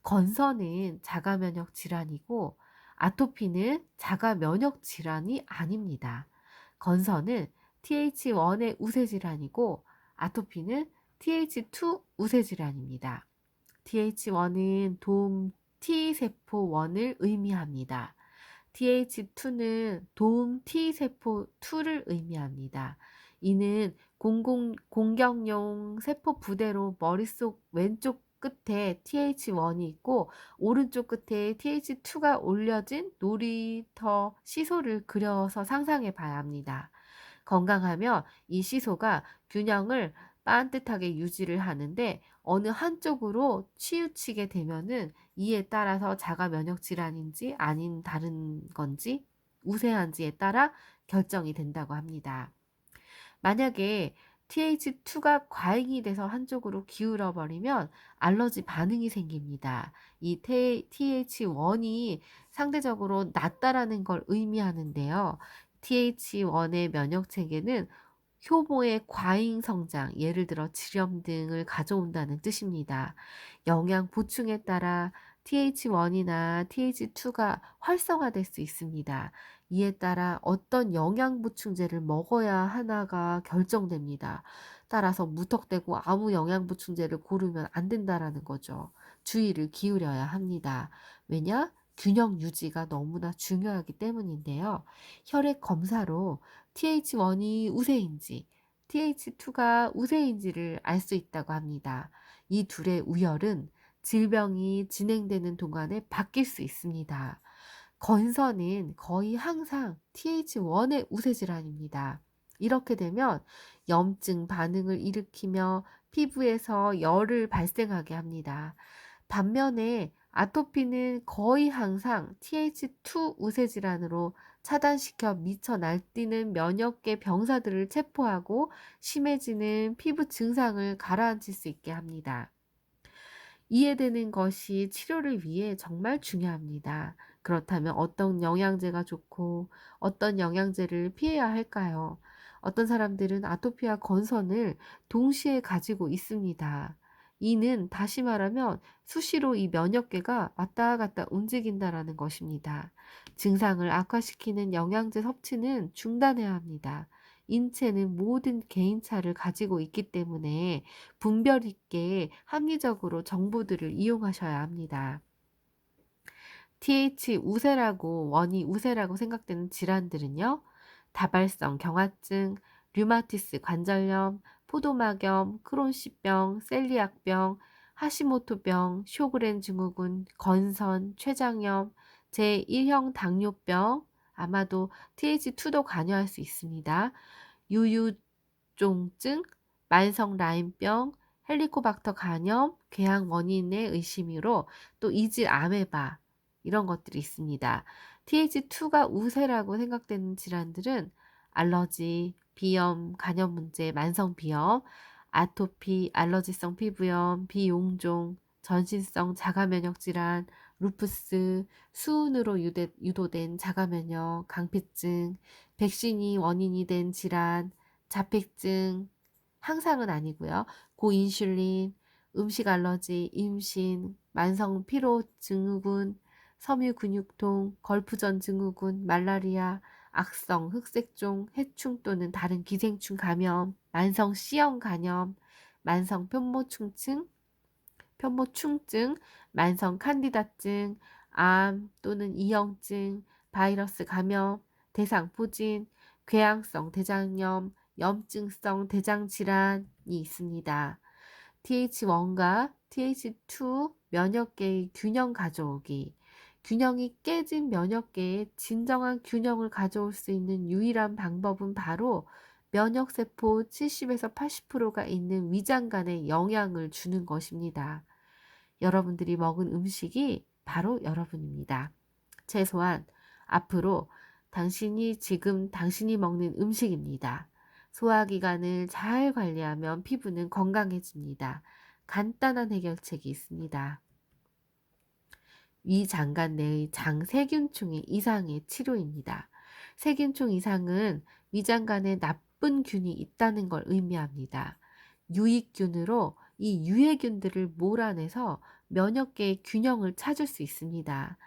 B: 건선은 자가 면역 질환이고 아토피는 자가 면역 질환이 아닙니다. 건선은 TH1의 우세 질환이고 아토피는 TH2 우세 질환입니다. TH1은 도움 T세포1을 의미합니다. TH2는 도움 T세포 2를 의미합니다. 이는 공격용 세포 부대로 머릿속 왼쪽 끝에 TH1이 있고 오른쪽 끝에 TH2가 올려진 놀이터 시소를 그려서 상상해 봐야 합니다. 건강하면 이 시소가 균형을 반듯하게 유지를 하는데 어느 한쪽으로 치우치게 되면은 이에 따라서 자가 면역 질환인지 아닌 다른 건지 우세한지에 따라 결정이 된다고 합니다. 만약에 TH2가 과잉이 돼서 한쪽으로 기울어 버리면 알러지 반응이 생깁니다. 이 TH1이 상대적으로 낮다라는 걸 의미하는데요. TH1의 면역 체계는 효모의 과잉 성장, 예를 들어 질염 등을 가져온다는 뜻입니다. 영양 보충에 따라 TH1이나 TH2가 활성화될 수 있습니다. 이에 따라 어떤 영양 보충제를 먹어야 하나가 결정됩니다. 따라서 무턱대고 아무 영양 보충제를 고르면 안 된다라는 거죠. 주의를 기울여야 합니다. 왜냐? 균형 유지가 너무나 중요하기 때문인데요. 혈액 검사로 TH1이 우세인지, TH2가 우세인지를 알 수 있다고 합니다. 이 둘의 우열은 질병이 진행되는 동안에 바뀔 수 있습니다. 건선은 거의 항상 TH1의 우세 질환입니다. 이렇게 되면 염증 반응을 일으키며 피부에서 열을 발생하게 합니다. 반면에 아토피는 거의 항상 TH2 우세 질환으로 차단시켜 미쳐 날뛰는 면역계 병사들을 체포하고 심해지는 피부 증상을 가라앉힐 수 있게 합니다. 이해되는 것이 치료를 위해 정말 중요합니다. 그렇다면 어떤 영양제가 좋고 어떤 영양제를 피해야 할까요? 어떤 사람들은 아토피와 건선을 동시에 가지고 있습니다. 이는 다시 말하면 수시로 이 면역계가 왔다 갔다 움직인다라는 것입니다. 증상을 악화시키는 영양제 섭취는 중단해야 합니다. 인체는 모든 개인차를 가지고 있기 때문에 분별 있게 합리적으로 정보들을 이용하셔야 합니다. TH 우세라고 원이 우세라고 생각되는 질환들은요. 다발성 경화증, 류마티스 관절염, 포도막염, 크론시병, 셀리악병, 하시모토병, 쇼그렌 증후군, 건선, 췌장염, 제1형 당뇨병, 아마도 TH2도 관여할 수 있습니다. 유유종증, 만성 라임병, 헬리코박터 간염, 궤양 원인의 의심으로 또 이질 아메바 이런 것들이 있습니다. TH2가 우세라고 생각되는 질환들은 알러지, 비염, 간염 문제, 만성 비염, 아토피, 알러지성 피부염, 비용종, 전신성 자가면역 질환, 루푸스, 수은으로 유도된 자가면역, 강피증, 백신이 원인이 된 질환, 자폐증, 항상은 아니고요. 고인슐린, 음식 알러지, 임신, 만성 피로 증후군, 섬유 근육통, 걸프전 증후군, 말라리아, 악성, 흑색종, 해충 또는 다른 기생충 감염, 만성 C형 간염, 만성 편모충증, 만성 칸디다증, 암 또는 이형증, 바이러스 감염, 대상포진, 궤양성 대장염, 염증성 대장 질환이 있습니다. TH1과 TH2 면역계의 균형 가져오기. 균형이 깨진 면역계에 진정한 균형을 가져올 수 있는 유일한 방법은 바로 면역세포 70에서 80%가 있는 위장관에 영향을 주는 것입니다. 여러분들이 먹은 음식이 바로 여러분입니다. 최소한 앞으로 당신이 먹는 음식입니다. 소화기관을 잘 관리하면 피부는 건강해집니다. 간단한 해결책이 있습니다. 위장관 내의 장세균충의 이상의 치료입니다. 세균충 이상은 위장관에 나쁜 균이 있다는 걸 의미합니다. 유익균으로 이 유해균들을 몰아내서 면역계의 균형을 찾을 수 있습니다.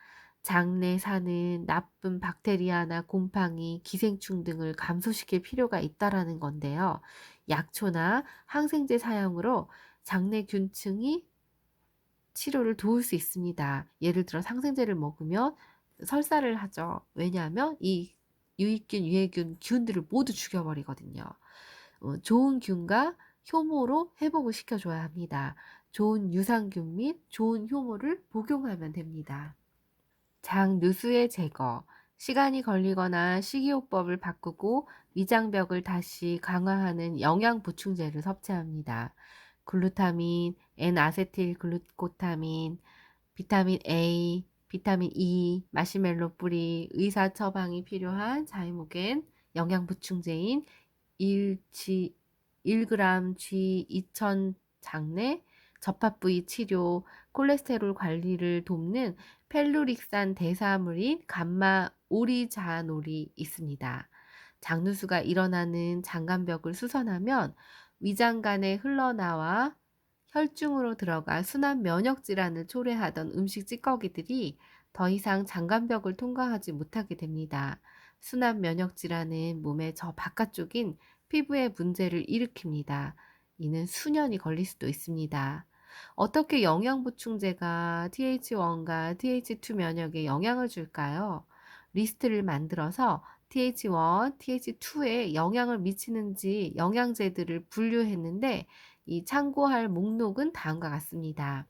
B: 장내 사는 나쁜 박테리아나 곰팡이, 기생충 등을 감소시킬 필요가 있다라는 건데요. 약초나 항생제 사용으로 장내 균층이 치료를 도울 수 있습니다. 예를 들어 항생제를 먹으면 설사를 하죠. 왜냐하면 이 유익균, 유해균, 균들을 모두 죽여버리거든요. 좋은 균과 효모로 회복을 시켜줘야 합니다. 좋은 유산균 및 좋은 효모를 복용하면 됩니다. 장누수의 제거, 시간이 걸리거나 식이요법을 바꾸고 위장벽을 다시 강화하는 영양 보충제를 섭취합니다. 글루타민, N아세틸글루코타민, 비타민 A, 비타민 E, 마시멜로 뿌리, 의사 처방이 필요한 자이모겐 영양 보충제인 1g 2000 장내, 접합 부위 치료, 콜레스테롤 관리를 돕는 펠루릭산 대사물인 감마 오리자놀이 있습니다. 장누수가 일어나는 장간벽을 수선하면 위장관에 흘러나와 혈중으로 들어가 순환 면역 질환을 초래하던 음식 찌꺼기들이 더 이상 장간벽을 통과하지 못하게 됩니다. 순환 면역 질환은 몸의 저 바깥쪽인 피부에 문제를 일으킵니다. 이는 수년이 걸릴 수도 있습니다. 어떻게 영양 보충제가 TH1과 TH2 면역에 영향을 줄까요? 리스트를 만들어서 TH1, TH2에 영향을 미치는지 영양제들을 분류했는데 이 참고할 목록은 다음과 같습니다.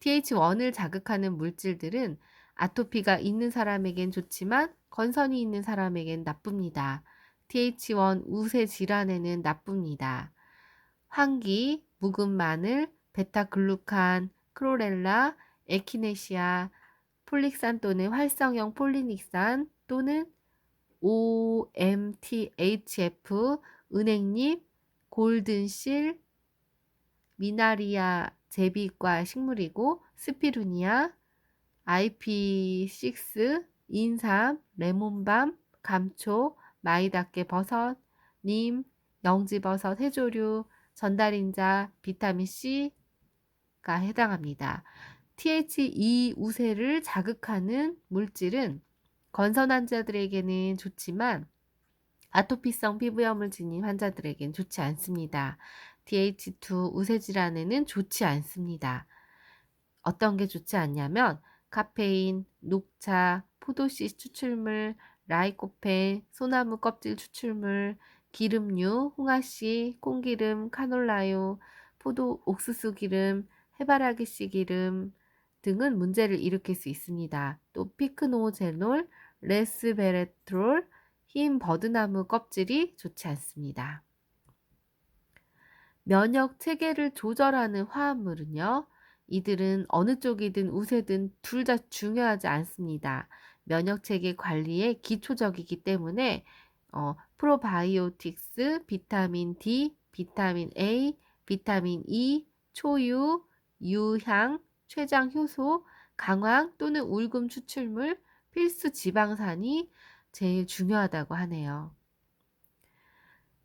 B: TH1을 자극하는 물질들은 아토피가 있는 사람에겐 좋지만 건선이 있는 사람에겐 나쁩니다. TH1 우세 질환에는 나쁩니다. 황기, 묵은 마늘, 베타글루칸, 크로렐라, 에키네시아, 폴릭산 또는 활성형 폴리닉산 또는 OMTHF, 은행잎, 골든실, 미나리아 제비과 식물이고 스피루니아, IP6, 인삼, 레몬밤, 감초, 마이다케 버섯, 님, 영지버섯 해조류, 전달인자, 비타민C가 해당합니다. TH2 우세를 자극하는 물질은 건선 환자들에게는 좋지만 아토피성 피부염을 지닌 환자들에겐 좋지 않습니다. TH2 우세 질환에는 좋지 않습니다. 어떤 게 좋지 않냐면 카페인, 녹차, 포도씨 추출물, 라이코펜, 소나무 껍질 추출물, 기름류, 홍화씨, 콩기름, 카놀라유, 포도 옥수수 기름, 해바라기씨 기름 등은 문제를 일으킬 수 있습니다. 또 피크노제놀, 레스베레트롤, 흰 버드나무 껍질이 좋지 않습니다. 면역 체계를 조절하는 화합물은요. 이들은 어느 쪽이든 우세든 둘 다 중요하지 않습니다. 면역 체계 관리에 기초적이기 때문에 프로바이오틱스, 비타민 D, 비타민 A, 비타민 E, 초유, 유향, 췌장 효소, 강황 또는 울금 추출물, 필수 지방산이 제일 중요하다고 하네요.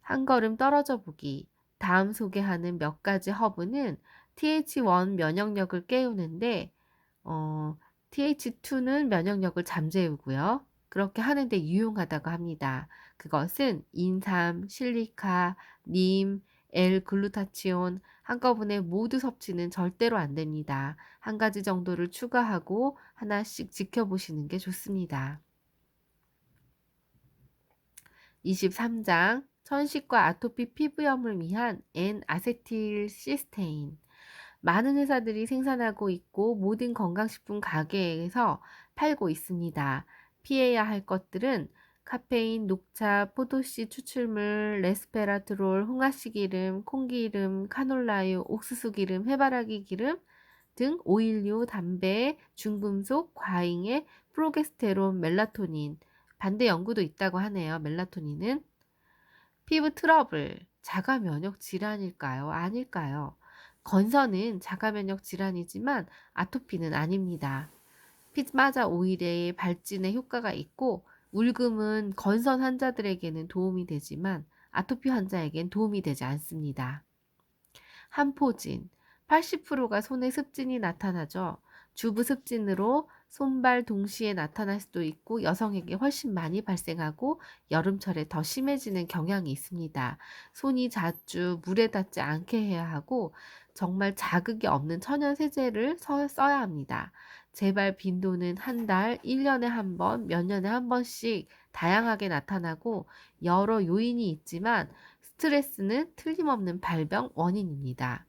B: 한 걸음 떨어져 보기. 다음 소개하는 몇 가지 허브는 TH1 면역력을 깨우는데 TH2는 면역력을 잠재우고요. 그렇게 하는데 유용하다고 합니다. 그것은 인삼, 실리카, 님, L글루타치온 한꺼번에 모두 섭취는 절대로 안 됩니다. 한 가지 정도를 추가하고 하나씩 지켜보시는 게 좋습니다. 23장 천식과 아토피 피부염을 위한 N아세틸시스테인 많은 회사들이 생산하고 있고 모든 건강식품 가게에서 팔고 있습니다. 피해야 할 것들은 카페인, 녹차, 포도씨 추출물, 레스페라트롤, 홍합씨 기름, 콩기름, 카놀라유, 옥수수 기름, 해바라기 기름 등 오일류, 담배, 중금속, 과잉의 프로게스테론, 멜라토닌, 반대 연구도 있다고 하네요. 멜라토닌은 피부 트러블, 자가 면역 질환일까요? 아닐까요? 건선은 자가 면역 질환이지만 아토피는 아닙니다. 피마자 오일의 발진에 효과가 있고 울금은 건선 환자들에게는 도움이 되지만 아토피 환자에겐 도움이 되지 않습니다. 한포진, 80%가 손에 습진이 나타나죠. 주부 습진으로 손발 동시에 나타날 수도 있고 여성에게 훨씬 많이 발생하고 여름철에 더 심해지는 경향이 있습니다. 손이 자주 물에 닿지 않게 해야 하고 정말 자극이 없는 천연 세제를 써야 합니다. 재발 빈도는 한 달, 1년에 한 번, 몇 년에 한 번씩 다양하게 나타나고 여러 요인이 있지만 스트레스는 틀림없는 발병 원인입니다.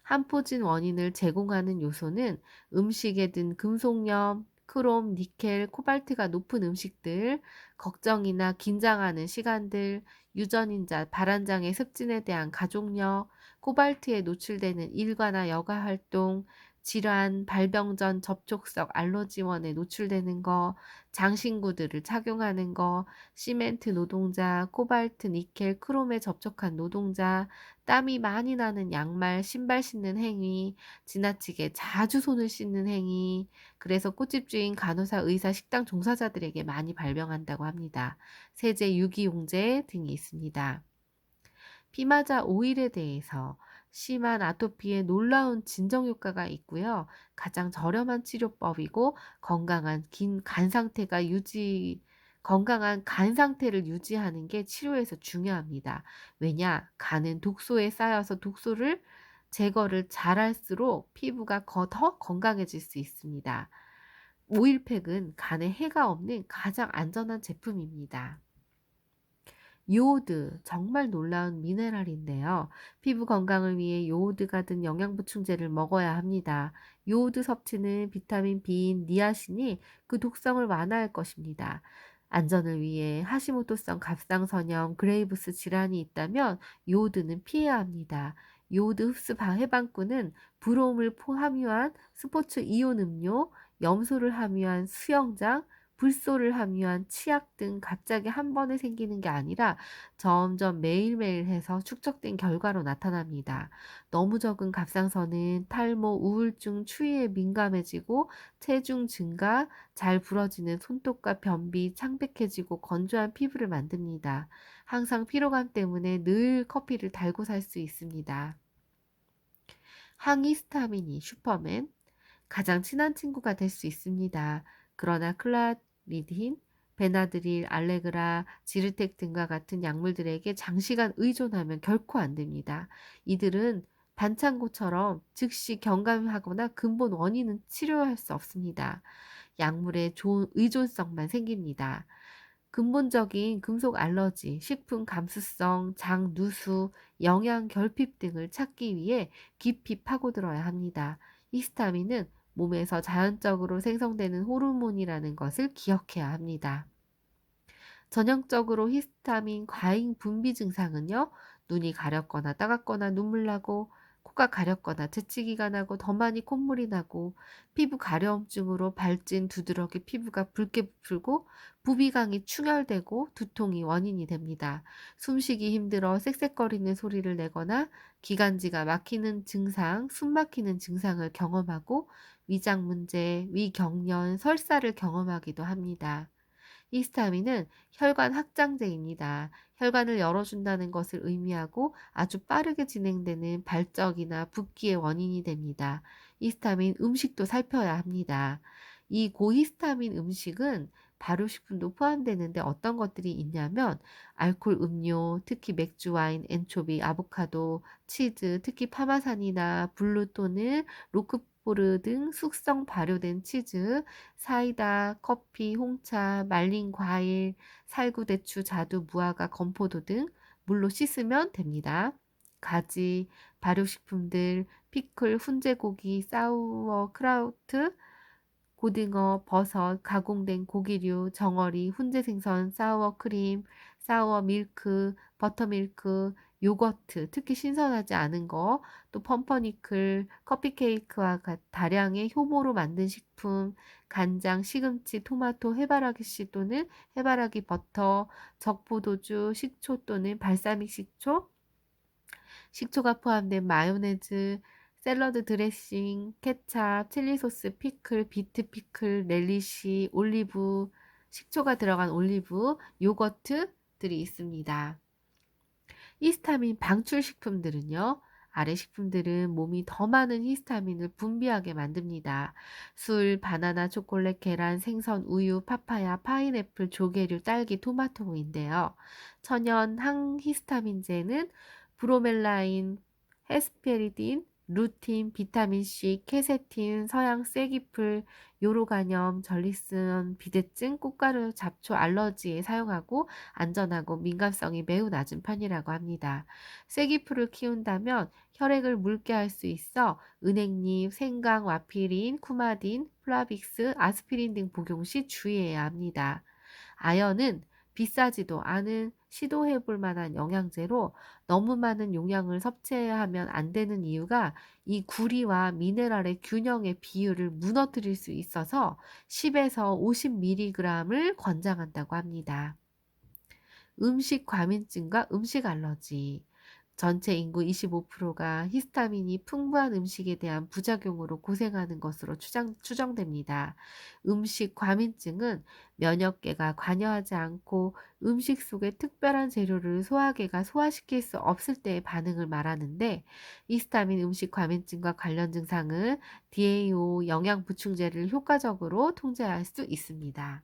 B: 한포진 원인을 제공하는 요소는 음식에 든 금속염, 크롬, 니켈, 코발트가 높은 음식들, 걱정이나 긴장하는 시간들, 유전인자, 발한장의 습진에 대한 가족력, 코발트에 노출되는 일과나 여가 활동, 질환, 발병 전 접촉석 알러지원에 노출되는 거, 장신구들을 착용하는 거, 시멘트 노동자, 코발트, 니켈, 크롬에 접촉한 노동자, 땀이 많이 나는 양말, 신발 신는 행위, 지나치게 자주 손을 씻는 행위, 그래서 꽃집주인, 간호사, 의사, 식당 종사자들에게 많이 발병한다고 합니다. 세제, 유기용제 등이 있습니다. 피마자 오일에 대해서 심한 아토피에 놀라운 진정 효과가 있고요. 가장 저렴한 치료법이고 건강한 간 상태를 유지하는 게 치료에서 중요합니다. 왜냐? 간은 독소에 쌓여서 독소를 제거를 잘할수록 피부가 더 건강해질 수 있습니다. 오일팩은 간에 해가 없는 가장 안전한 제품입니다. 요오드, 정말 놀라운 미네랄인데요. 피부 건강을 위해 요오드가 든 영양 보충제를 먹어야 합니다. 요오드 섭취는 비타민 B인 니아신이 그 독성을 완화할 것입니다. 안전을 위해 하시모토성 갑상선염, 그레이브스 질환이 있다면 요오드는 피해야 합니다. 요오드 흡수 해방꾼은 브롬을 함유한 스포츠 이온 음료, 염소를 함유한 수영장, 불소를 함유한 치약 등 갑자기 한 번에 생기는 게 아니라 점점 매일매일 해서 축적된 결과로 나타납니다. 너무 적은 갑상선은 탈모, 우울증, 추위에 민감해지고 체중 증가, 잘 부러지는 손톱과 변비, 창백해지고 건조한 피부를 만듭니다. 항상 피로감 때문에 늘 커피를 달고 살 수 있습니다. 항히스타민이 슈퍼맨, 가장 친한 친구가 될 수 있습니다. 그러나 클라리딘, 베나드릴, 알레그라, 지르텍 등과 같은 약물들에게 장시간 의존하면 결코 안 됩니다. 이들은 반창고처럼 즉시 경감하거나 근본 원인은 치료할 수 없습니다. 약물의 의존성만 생깁니다. 근본적인 금속 알러지, 식품 감수성, 장 누수, 영양 결핍 등을 찾기 위해 깊이 파고들어야 합니다. 히스타민은 몸에서 자연적으로 생성되는 호르몬이라는 것을 기억해야 합니다. 전형적으로 히스타민 과잉 분비 증상은요, 눈이 가렵거나 따갑거나 눈물 나고, 코가 가렵거나 재채기가 나고 더 많이 콧물이 나고, 피부 가려움증으로 발진, 두드러기 피부가 붉게 부풀고, 부비강이 충혈되고 두통이 원인이 됩니다. 숨쉬기 힘들어 쌕쌕거리는 소리를 내거나 기관지가 막히는 증상, 숨 막히는 증상을 경험하고 위장 문제, 위경련, 설사를 경험하기도 합니다. 히스타민은 혈관 확장제입니다. 혈관을 열어준다는 것을 의미하고 아주 빠르게 진행되는 발적이나 붓기의 원인이 됩니다. 히스타민 음식도 살펴야 합니다. 이 고히스타민 음식은 발효식품도 포함되는데 어떤 것들이 있냐면 알코올 음료, 특히 맥주, 와인, 엔초비, 아보카도, 치즈, 특히 파마산이나 블루토느, 로크포르 등 숙성 발효된 치즈, 사이다, 커피, 홍차, 말린 과일, 살구대추, 자두, 무화과, 건포도 등 물로 씻으면 됩니다. 가지, 발효식품들, 피클, 훈제고기, 사우어크라우트, 고등어, 버섯, 가공된 고기류, 정어리, 훈제 생선, 사우어크림, 사우어밀크, 버터밀크, 요거트, 특히 신선하지 않은 거, 또 펌퍼니클, 커피케이크와 다량의 효모로 만든 식품, 간장, 시금치, 토마토, 해바라기 씨 또는 해바라기 버터, 적포도주, 식초 또는 발사믹 식초, 식초가 포함된 마요네즈, 샐러드 드레싱, 케찹, 칠리 소스, 피클, 비트 피클, 렐리시, 올리브, 식초가 들어간 올리브, 요거트들이 있습니다. 히스타민 방출 식품들은요. 아래 식품들은 몸이 더 많은 히스타민을 분비하게 만듭니다. 술, 바나나, 초콜릿, 계란, 생선, 우유, 파파야, 파인애플, 조개류, 딸기, 토마토인데요. 천연 항히스타민제는 브로멜라인, 헤스페리딘, 루틴, 비타민C, 케세틴, 서양 쐐기풀, 요로간염, 전립선, 비대증, 꽃가루, 잡초 알러지에 사용하고 안전하고 민감성이 매우 낮은 편이라고 합니다. 쐐기풀을 키운다면 혈액을 묽게 할 수 있어 은행잎, 생강, 와피린, 쿠마딘, 플라빅스, 아스피린 등 복용 시 주의해야 합니다. 아연은 비싸지도 않은 시도해 볼 만한 영양제로 너무 많은 용량을 섭취하면 안 되는 이유가 이 구리와 미네랄의 균형의 비율을 무너뜨릴 수 있어서 10에서 50mg을 권장한다고 합니다. 음식 과민증과 음식 알러지. 전체 인구 25%가 히스타민이 풍부한 음식에 대한 부작용으로 고생하는 것으로 추정됩니다. 음식 과민증은 면역계가 관여하지 않고 음식 속의 특별한 재료를 소화계가 소화시킬 수 없을 때의 반응을 말하는데, 히스타민 음식 과민증과 관련 증상은 DAO 영양 보충제를 효과적으로 통제할 수 있습니다.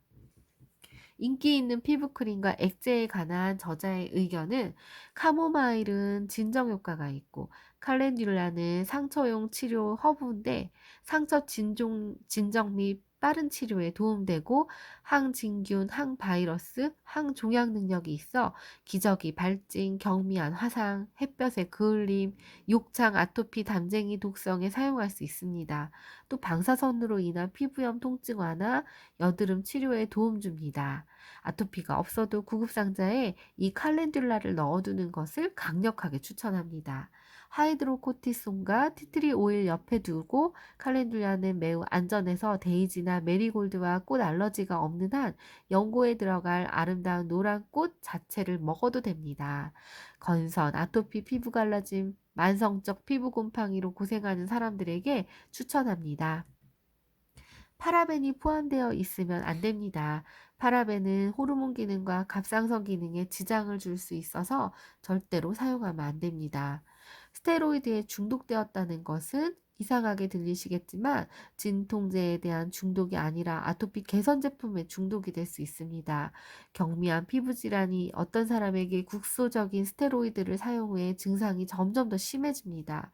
B: 인기 있는 피부크림과 액제에 관한 저자의 의견은 카모마일은 진정 효과가 있고 칼렌듈라는 상처용 치료 허브인데 상처 진정 및 빠른 치료에 도움되고 항진균, 항바이러스, 항종양 능력이 있어 기저귀 발진, 경미한 화상, 햇볕의 그을림, 욕창, 아토피, 담쟁이 독성에 사용할 수 있습니다. 또 방사선으로 인한 피부염 통증 완화, 여드름 치료에 도움 줍니다. 아토피가 없어도 구급상자에 이 칼렌듈라를 넣어두는 것을 강력하게 추천합니다. 하이드로코티손과 티트리 오일 옆에 두고 칼렌듈라는 매우 안전해서 데이지나 메리골드와 꽃 알러지가 없는 한 연고에 들어갈 아름다운 노란 꽃 자체를 먹어도 됩니다. 건선, 아토피, 피부 갈라짐, 만성적 피부 곰팡이로 고생하는 사람들에게 추천합니다. 파라벤이 포함되어 있으면 안 됩니다. 파라벤은 호르몬 기능과 갑상선 기능에 지장을 줄 수 있어서 절대로 사용하면 안 됩니다. 스테로이드에 중독되었다는 것은 이상하게 들리시겠지만 진통제에 대한 중독이 아니라 아토피 개선 제품에 중독이 될 수 있습니다. 경미한 피부 질환이 어떤 사람에게 국소적인 스테로이드를 사용 후에 증상이 점점 더 심해집니다.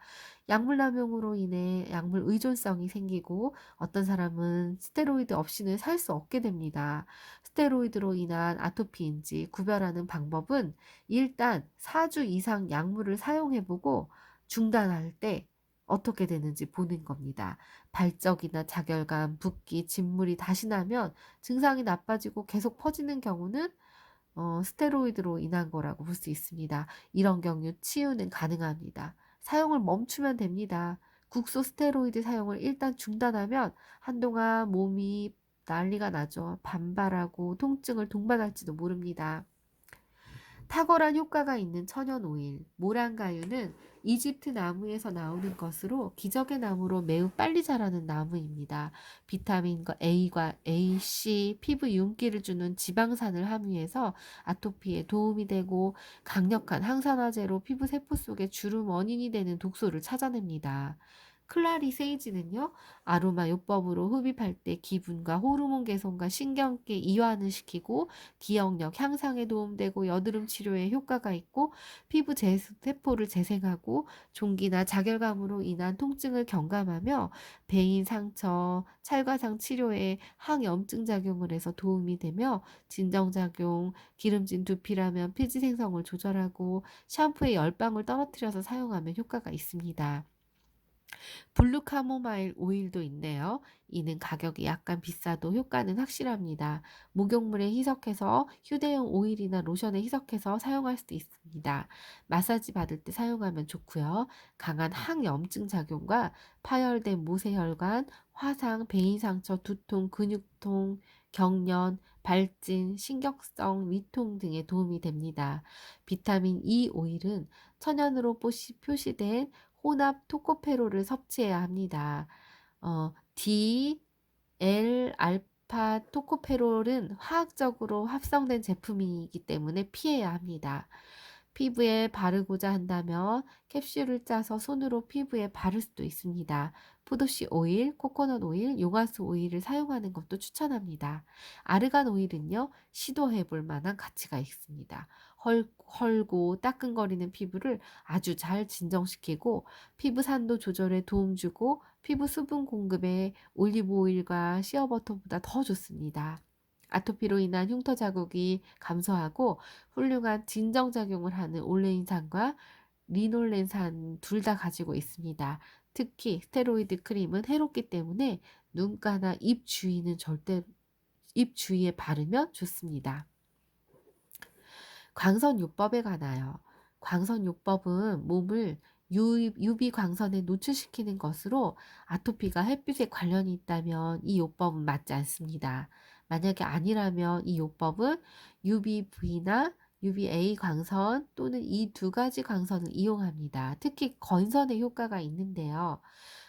B: 약물 남용으로 인해 약물 의존성이 생기고 어떤 사람은 스테로이드 없이는 살 수 없게 됩니다. 스테로이드로 인한 아토피인지 구별하는 방법은 일단 4주 이상 약물을 사용해보고 중단할 때 어떻게 되는지 보는 겁니다. 발적이나 자결감, 붓기, 진물이 다시 나면 증상이 나빠지고 계속 퍼지는 경우는 스테로이드로 인한 거라고 볼 수 있습니다. 이런 경우 치유는 가능합니다. 사용을 멈추면 됩니다. 국소 스테로이드 사용을 일단 중단하면 한동안 몸이 난리가 나죠. 반발하고 통증을 동반할지도 모릅니다. 탁월한 효과가 있는 천연 오일, 모란가유는 이집트 나무에서 나오는 것으로 기적의 나무로 매우 빨리 자라는 나무입니다. 비타민과 A과 A, C, 피부 윤기를 주는 지방산을 함유해서 아토피에 도움이 되고 강력한 항산화제로 피부 세포 속의 주름 원인이 되는 독소를 찾아냅니다. 클라리 세이지는요, 아로마 요법으로 흡입할 때 기분과 호르몬 개선과 신경계 이완을 시키고 기억력 향상에 도움되고 여드름 치료에 효과가 있고 피부 세포를 재생하고 종기나 자결감으로 인한 통증을 경감하며 배인 상처, 찰과상 치료에 항염증 작용을 해서 도움이 되며 진정작용, 기름진 두피라면 피지 생성을 조절하고 샴푸에 열방울 떨어뜨려서 사용하면 효과가 있습니다. 블루 카모마일 오일도 있네요. 이는 가격이 약간 비싸도 효과는 확실합니다. 목욕물에 희석해서 휴대용 오일이나 로션에 희석해서 사용할 수도 있습니다. 마사지 받을 때 사용하면 좋고요. 강한 항염증 작용과 파열된 모세혈관, 화상, 베인 상처, 두통, 근육통, 경련, 발진, 신경성 위통 등에 도움이 됩니다. 비타민 E 오일은 천연으로 표시된 혼합 토코페롤을 섭취해야 합니다. L-알파 토코페롤은 화학적으로 합성된 제품이기 때문에 피해야 합니다. 피부에 바르고자 한다면 캡슐을 짜서 손으로 피부에 바를 수도 있습니다. 포도씨 오일, 코코넛 오일, 용화수 오일을 사용하는 것도 추천합니다. 아르간 오일은요, 시도해 볼 만한 가치가 있습니다. 헐고 따끔거리는 피부를 아주 잘 진정시키고 피부 산도 조절에 도움 주고 피부 수분 공급에 올리브 오일과 시어버터보다 더 좋습니다. 아토피로 인한 흉터 자국이 감소하고 훌륭한 진정작용을 하는 올레인산과 리놀렌산 둘 다 가지고 있습니다. 특히 스테로이드 크림은 해롭기 때문에 눈가나 입 주위에 바르면 좋습니다. 광선요법에 관하여 광선요법은 몸을 UV 광선에 노출시키는 것으로 아토피가 햇빛에 관련이 있다면 이 요법은 맞지 않습니다. 만약에 아니라면 이 요법은 UVV나 UVA 광선 또는 이 두 가지 광선을 이용합니다. 특히 건선에 효과가 있는데요.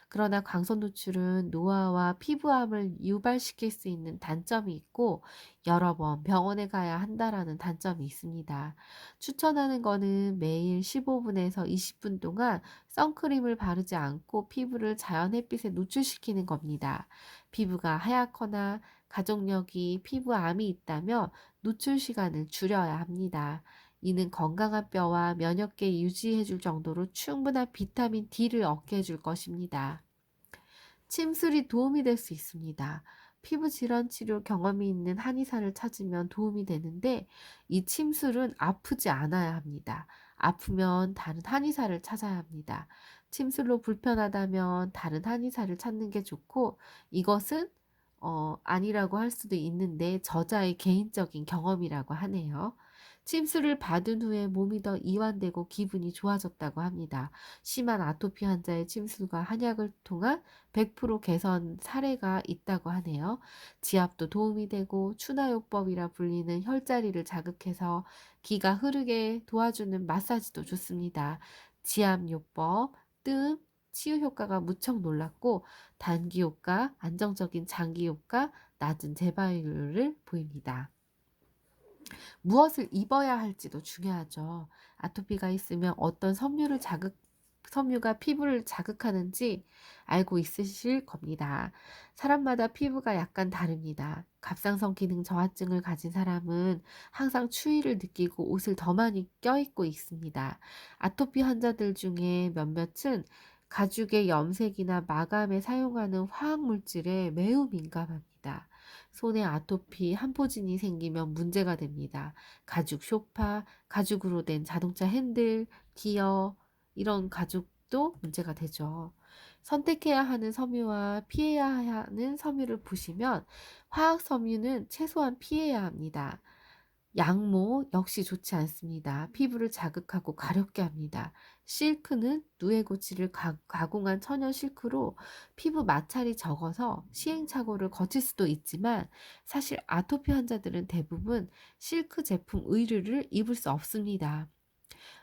B: 그러나 광선 노출은 노화와 피부암을 유발시킬 수 있는 단점이 있고 여러 번 병원에 가야 한다라는 단점이 있습니다. 추천하는 거는 매일 15분에서 20분 동안 선크림을 바르지 않고 피부를 자연 햇빛에 노출시키는 겁니다. 피부가 하얗거나 가족력이 피부암이 있다면 노출 시간을 줄여야 합니다. 이는 건강한 뼈와 면역계 유지해 줄 정도로 충분한 비타민 D를 얻게 해줄 것입니다. 침술이 도움이 될 수 있습니다. 피부 질환 치료 경험이 있는 한의사를 찾으면 도움이 되는데 이 침술은 아프지 않아야 합니다. 아프면 다른 한의사를 찾아야 합니다. 침술로 불편하다면 다른 한의사를 찾는 게 좋고 이것은 아니라고 할 수도 있는데 저자의 개인적인 경험이라고 하네요. 침수를 받은 후에 몸이 더 이완되고 기분이 좋아졌다고 합니다. 심한 아토피 환자의 침술과 한약을 통한 100% 개선 사례가 있다고 하네요. 지압도 도움이 되고 추나요법이라 불리는 혈자리를 자극해서 기가 흐르게 도와주는 마사지도 좋습니다. 지압요법, 뜸, 치유 효과가 무척 놀랍고 단기 효과, 안정적인 장기 효과, 낮은 재발률을 보입니다. 무엇을 입어야 할지도 중요하죠. 아토피가 있으면 어떤 섬유가 피부를 자극하는지 알고 있으실 겁니다. 사람마다 피부가 약간 다릅니다. 갑상선 기능 저하증을 가진 사람은 항상 추위를 느끼고 옷을 더 많이 껴입고 있습니다. 아토피 환자들 중에 몇몇은 가죽의 염색이나 마감에 사용하는 화학물질에 매우 민감합니다. 손에 아토피, 한포진이 생기면 문제가 됩니다. 가죽 소파, 가죽으로 된 자동차 핸들, 기어, 이런 가죽도 문제가 되죠. 선택해야 하는 섬유와 피해야 하는 섬유를 보시면 화학 섬유는 최소한 피해야 합니다. 양모 역시 좋지 않습니다. 피부를 자극하고 가렵게 합니다. 실크는 누에고치를 가공한 천연 실크로 피부 마찰이 적어서 시행착오를 거칠 수도 있지만 사실 아토피 환자들은 대부분 실크 제품 의류를 입을 수 없습니다.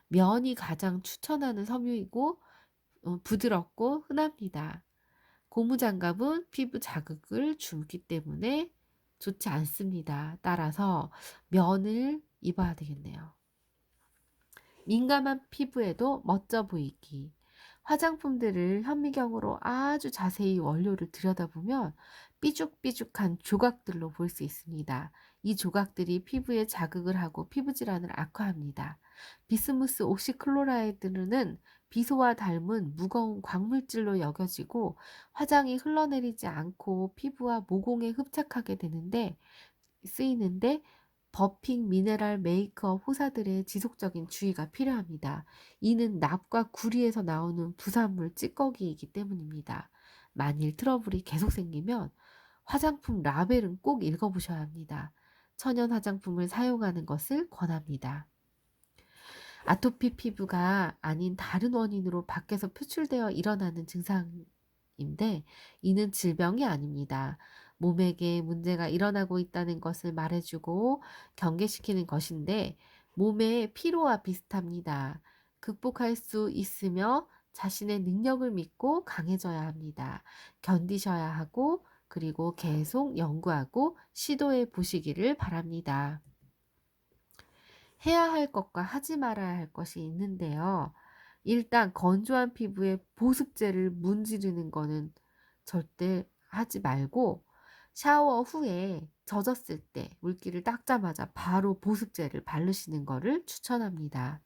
B: 면이 가장 추천하는 섬유이고 부드럽고 흔합니다. 고무장갑은 피부 자극을 주기 때문에 좋지 않습니다. 따라서 면을 입어야 되겠네요. 민감한 피부에도 멋져 보이기. 화장품들을 현미경으로 아주 자세히 원료를 들여다보면 삐죽삐죽한 조각들로 볼 수 있습니다. 이 조각들이 피부에 자극을 하고 피부 질환을 악화합니다. 비스무스 옥시클로라이드는 비소와 닮은 무거운 광물질로 여겨지고 화장이 흘러내리지 않고 피부와 모공에 흡착하게 쓰이는데 버핑, 미네랄, 메이크업, 호사들의 지속적인 주의가 필요합니다. 이는 납과 구리에서 나오는 부산물 찌꺼기이기 때문입니다. 만일 트러블이 계속 생기면 화장품 라벨은 꼭 읽어보셔야 합니다. 천연 화장품을 사용하는 것을 권합니다. 아토피 피부가 아닌 다른 원인으로 밖에서 표출되어 일어나는 증상인데 이는 질병이 아닙니다. 몸에게 문제가 일어나고 있다는 것을 말해주고 경계시키는 것인데 몸의 피로와 비슷합니다. 극복할 수 있으며 자신의 능력을 믿고 강해져야 합니다. 견디셔야 하고 그리고 계속 연구하고 시도해 보시기를 바랍니다. 해야 할 것과 하지 말아야 할 것이 있는데요. 일단 건조한 피부에 보습제를 문지르는 거는 절대 하지 말고 샤워 후에 젖었을 때 물기를 닦자마자 바로 보습제를 바르시는 거를 추천합니다.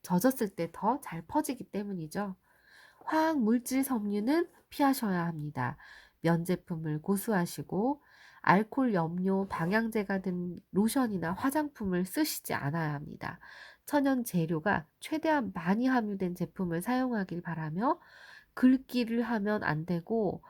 B: 젖었을 때 더 잘 퍼지기 때문이죠. 화학 물질 섬유는 피하셔야 합니다. 면 제품을 고수하시고 알코올 염료, 방향제가 든 로션이나 화장품을 쓰시지 않아야 합니다. 천연 재료가 최대한 많이 함유된 제품을 사용하길 바라며 긁기를 하면 안 되고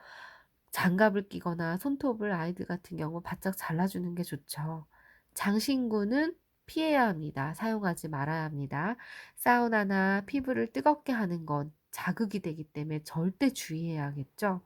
B: 장갑을 끼거나 손톱을 아이들 같은 경우 바짝 잘라주는 게 좋죠. 장신구는 피해야 합니다. 사용하지 말아야 합니다. 사우나나 피부를 뜨겁게 하는 건 자극이 되기 때문에 절대 주의해야겠죠.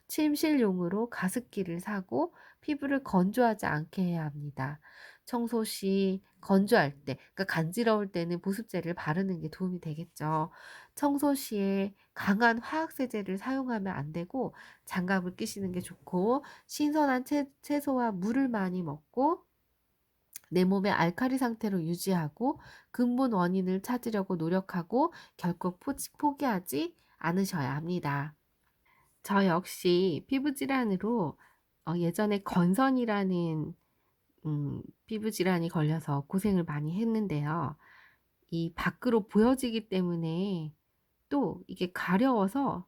B: 침실용으로 가습기를 사고 피부를 건조하지 않게 해야 합니다. 청소 시 건조할 때, 그러니까 간지러울 때는 보습제를 바르는 게 도움이 되겠죠. 청소 시에 강한 화학세제를 사용하면 안 되고 장갑을 끼시는 게 좋고 신선한 채소와 물을 많이 먹고 내 몸의 알칼리 상태로 유지하고 근본 원인을 찾으려고 노력하고 결코 포기하지 않으셔야 합니다. 저 역시 피부 질환으로 예전에 건선이라는 피부 질환이 걸려서 고생을 많이 했는데요. 이 밖으로 보여지기 때문에 또 이게 가려워서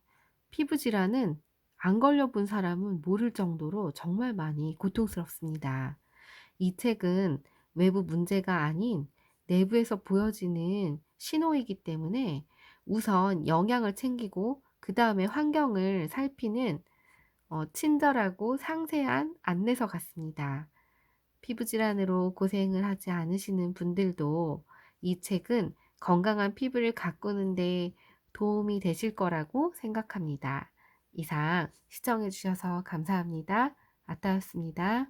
B: 피부 질환은 안 걸려본 사람은 모를 정도로 정말 많이 고통스럽습니다. 이 책은 외부 문제가 아닌 내부에서 보여지는 신호이기 때문에 우선 영양을 챙기고 그 다음에 환경을 살피는 친절하고 상세한 안내서 같습니다. 피부 질환으로 고생을 하지 않으시는 분들도 이 책은 건강한 피부를 가꾸는 데 도움이 되실 거라고 생각합니다. 이상 시청해 주셔서 감사합니다. 아따였습니다.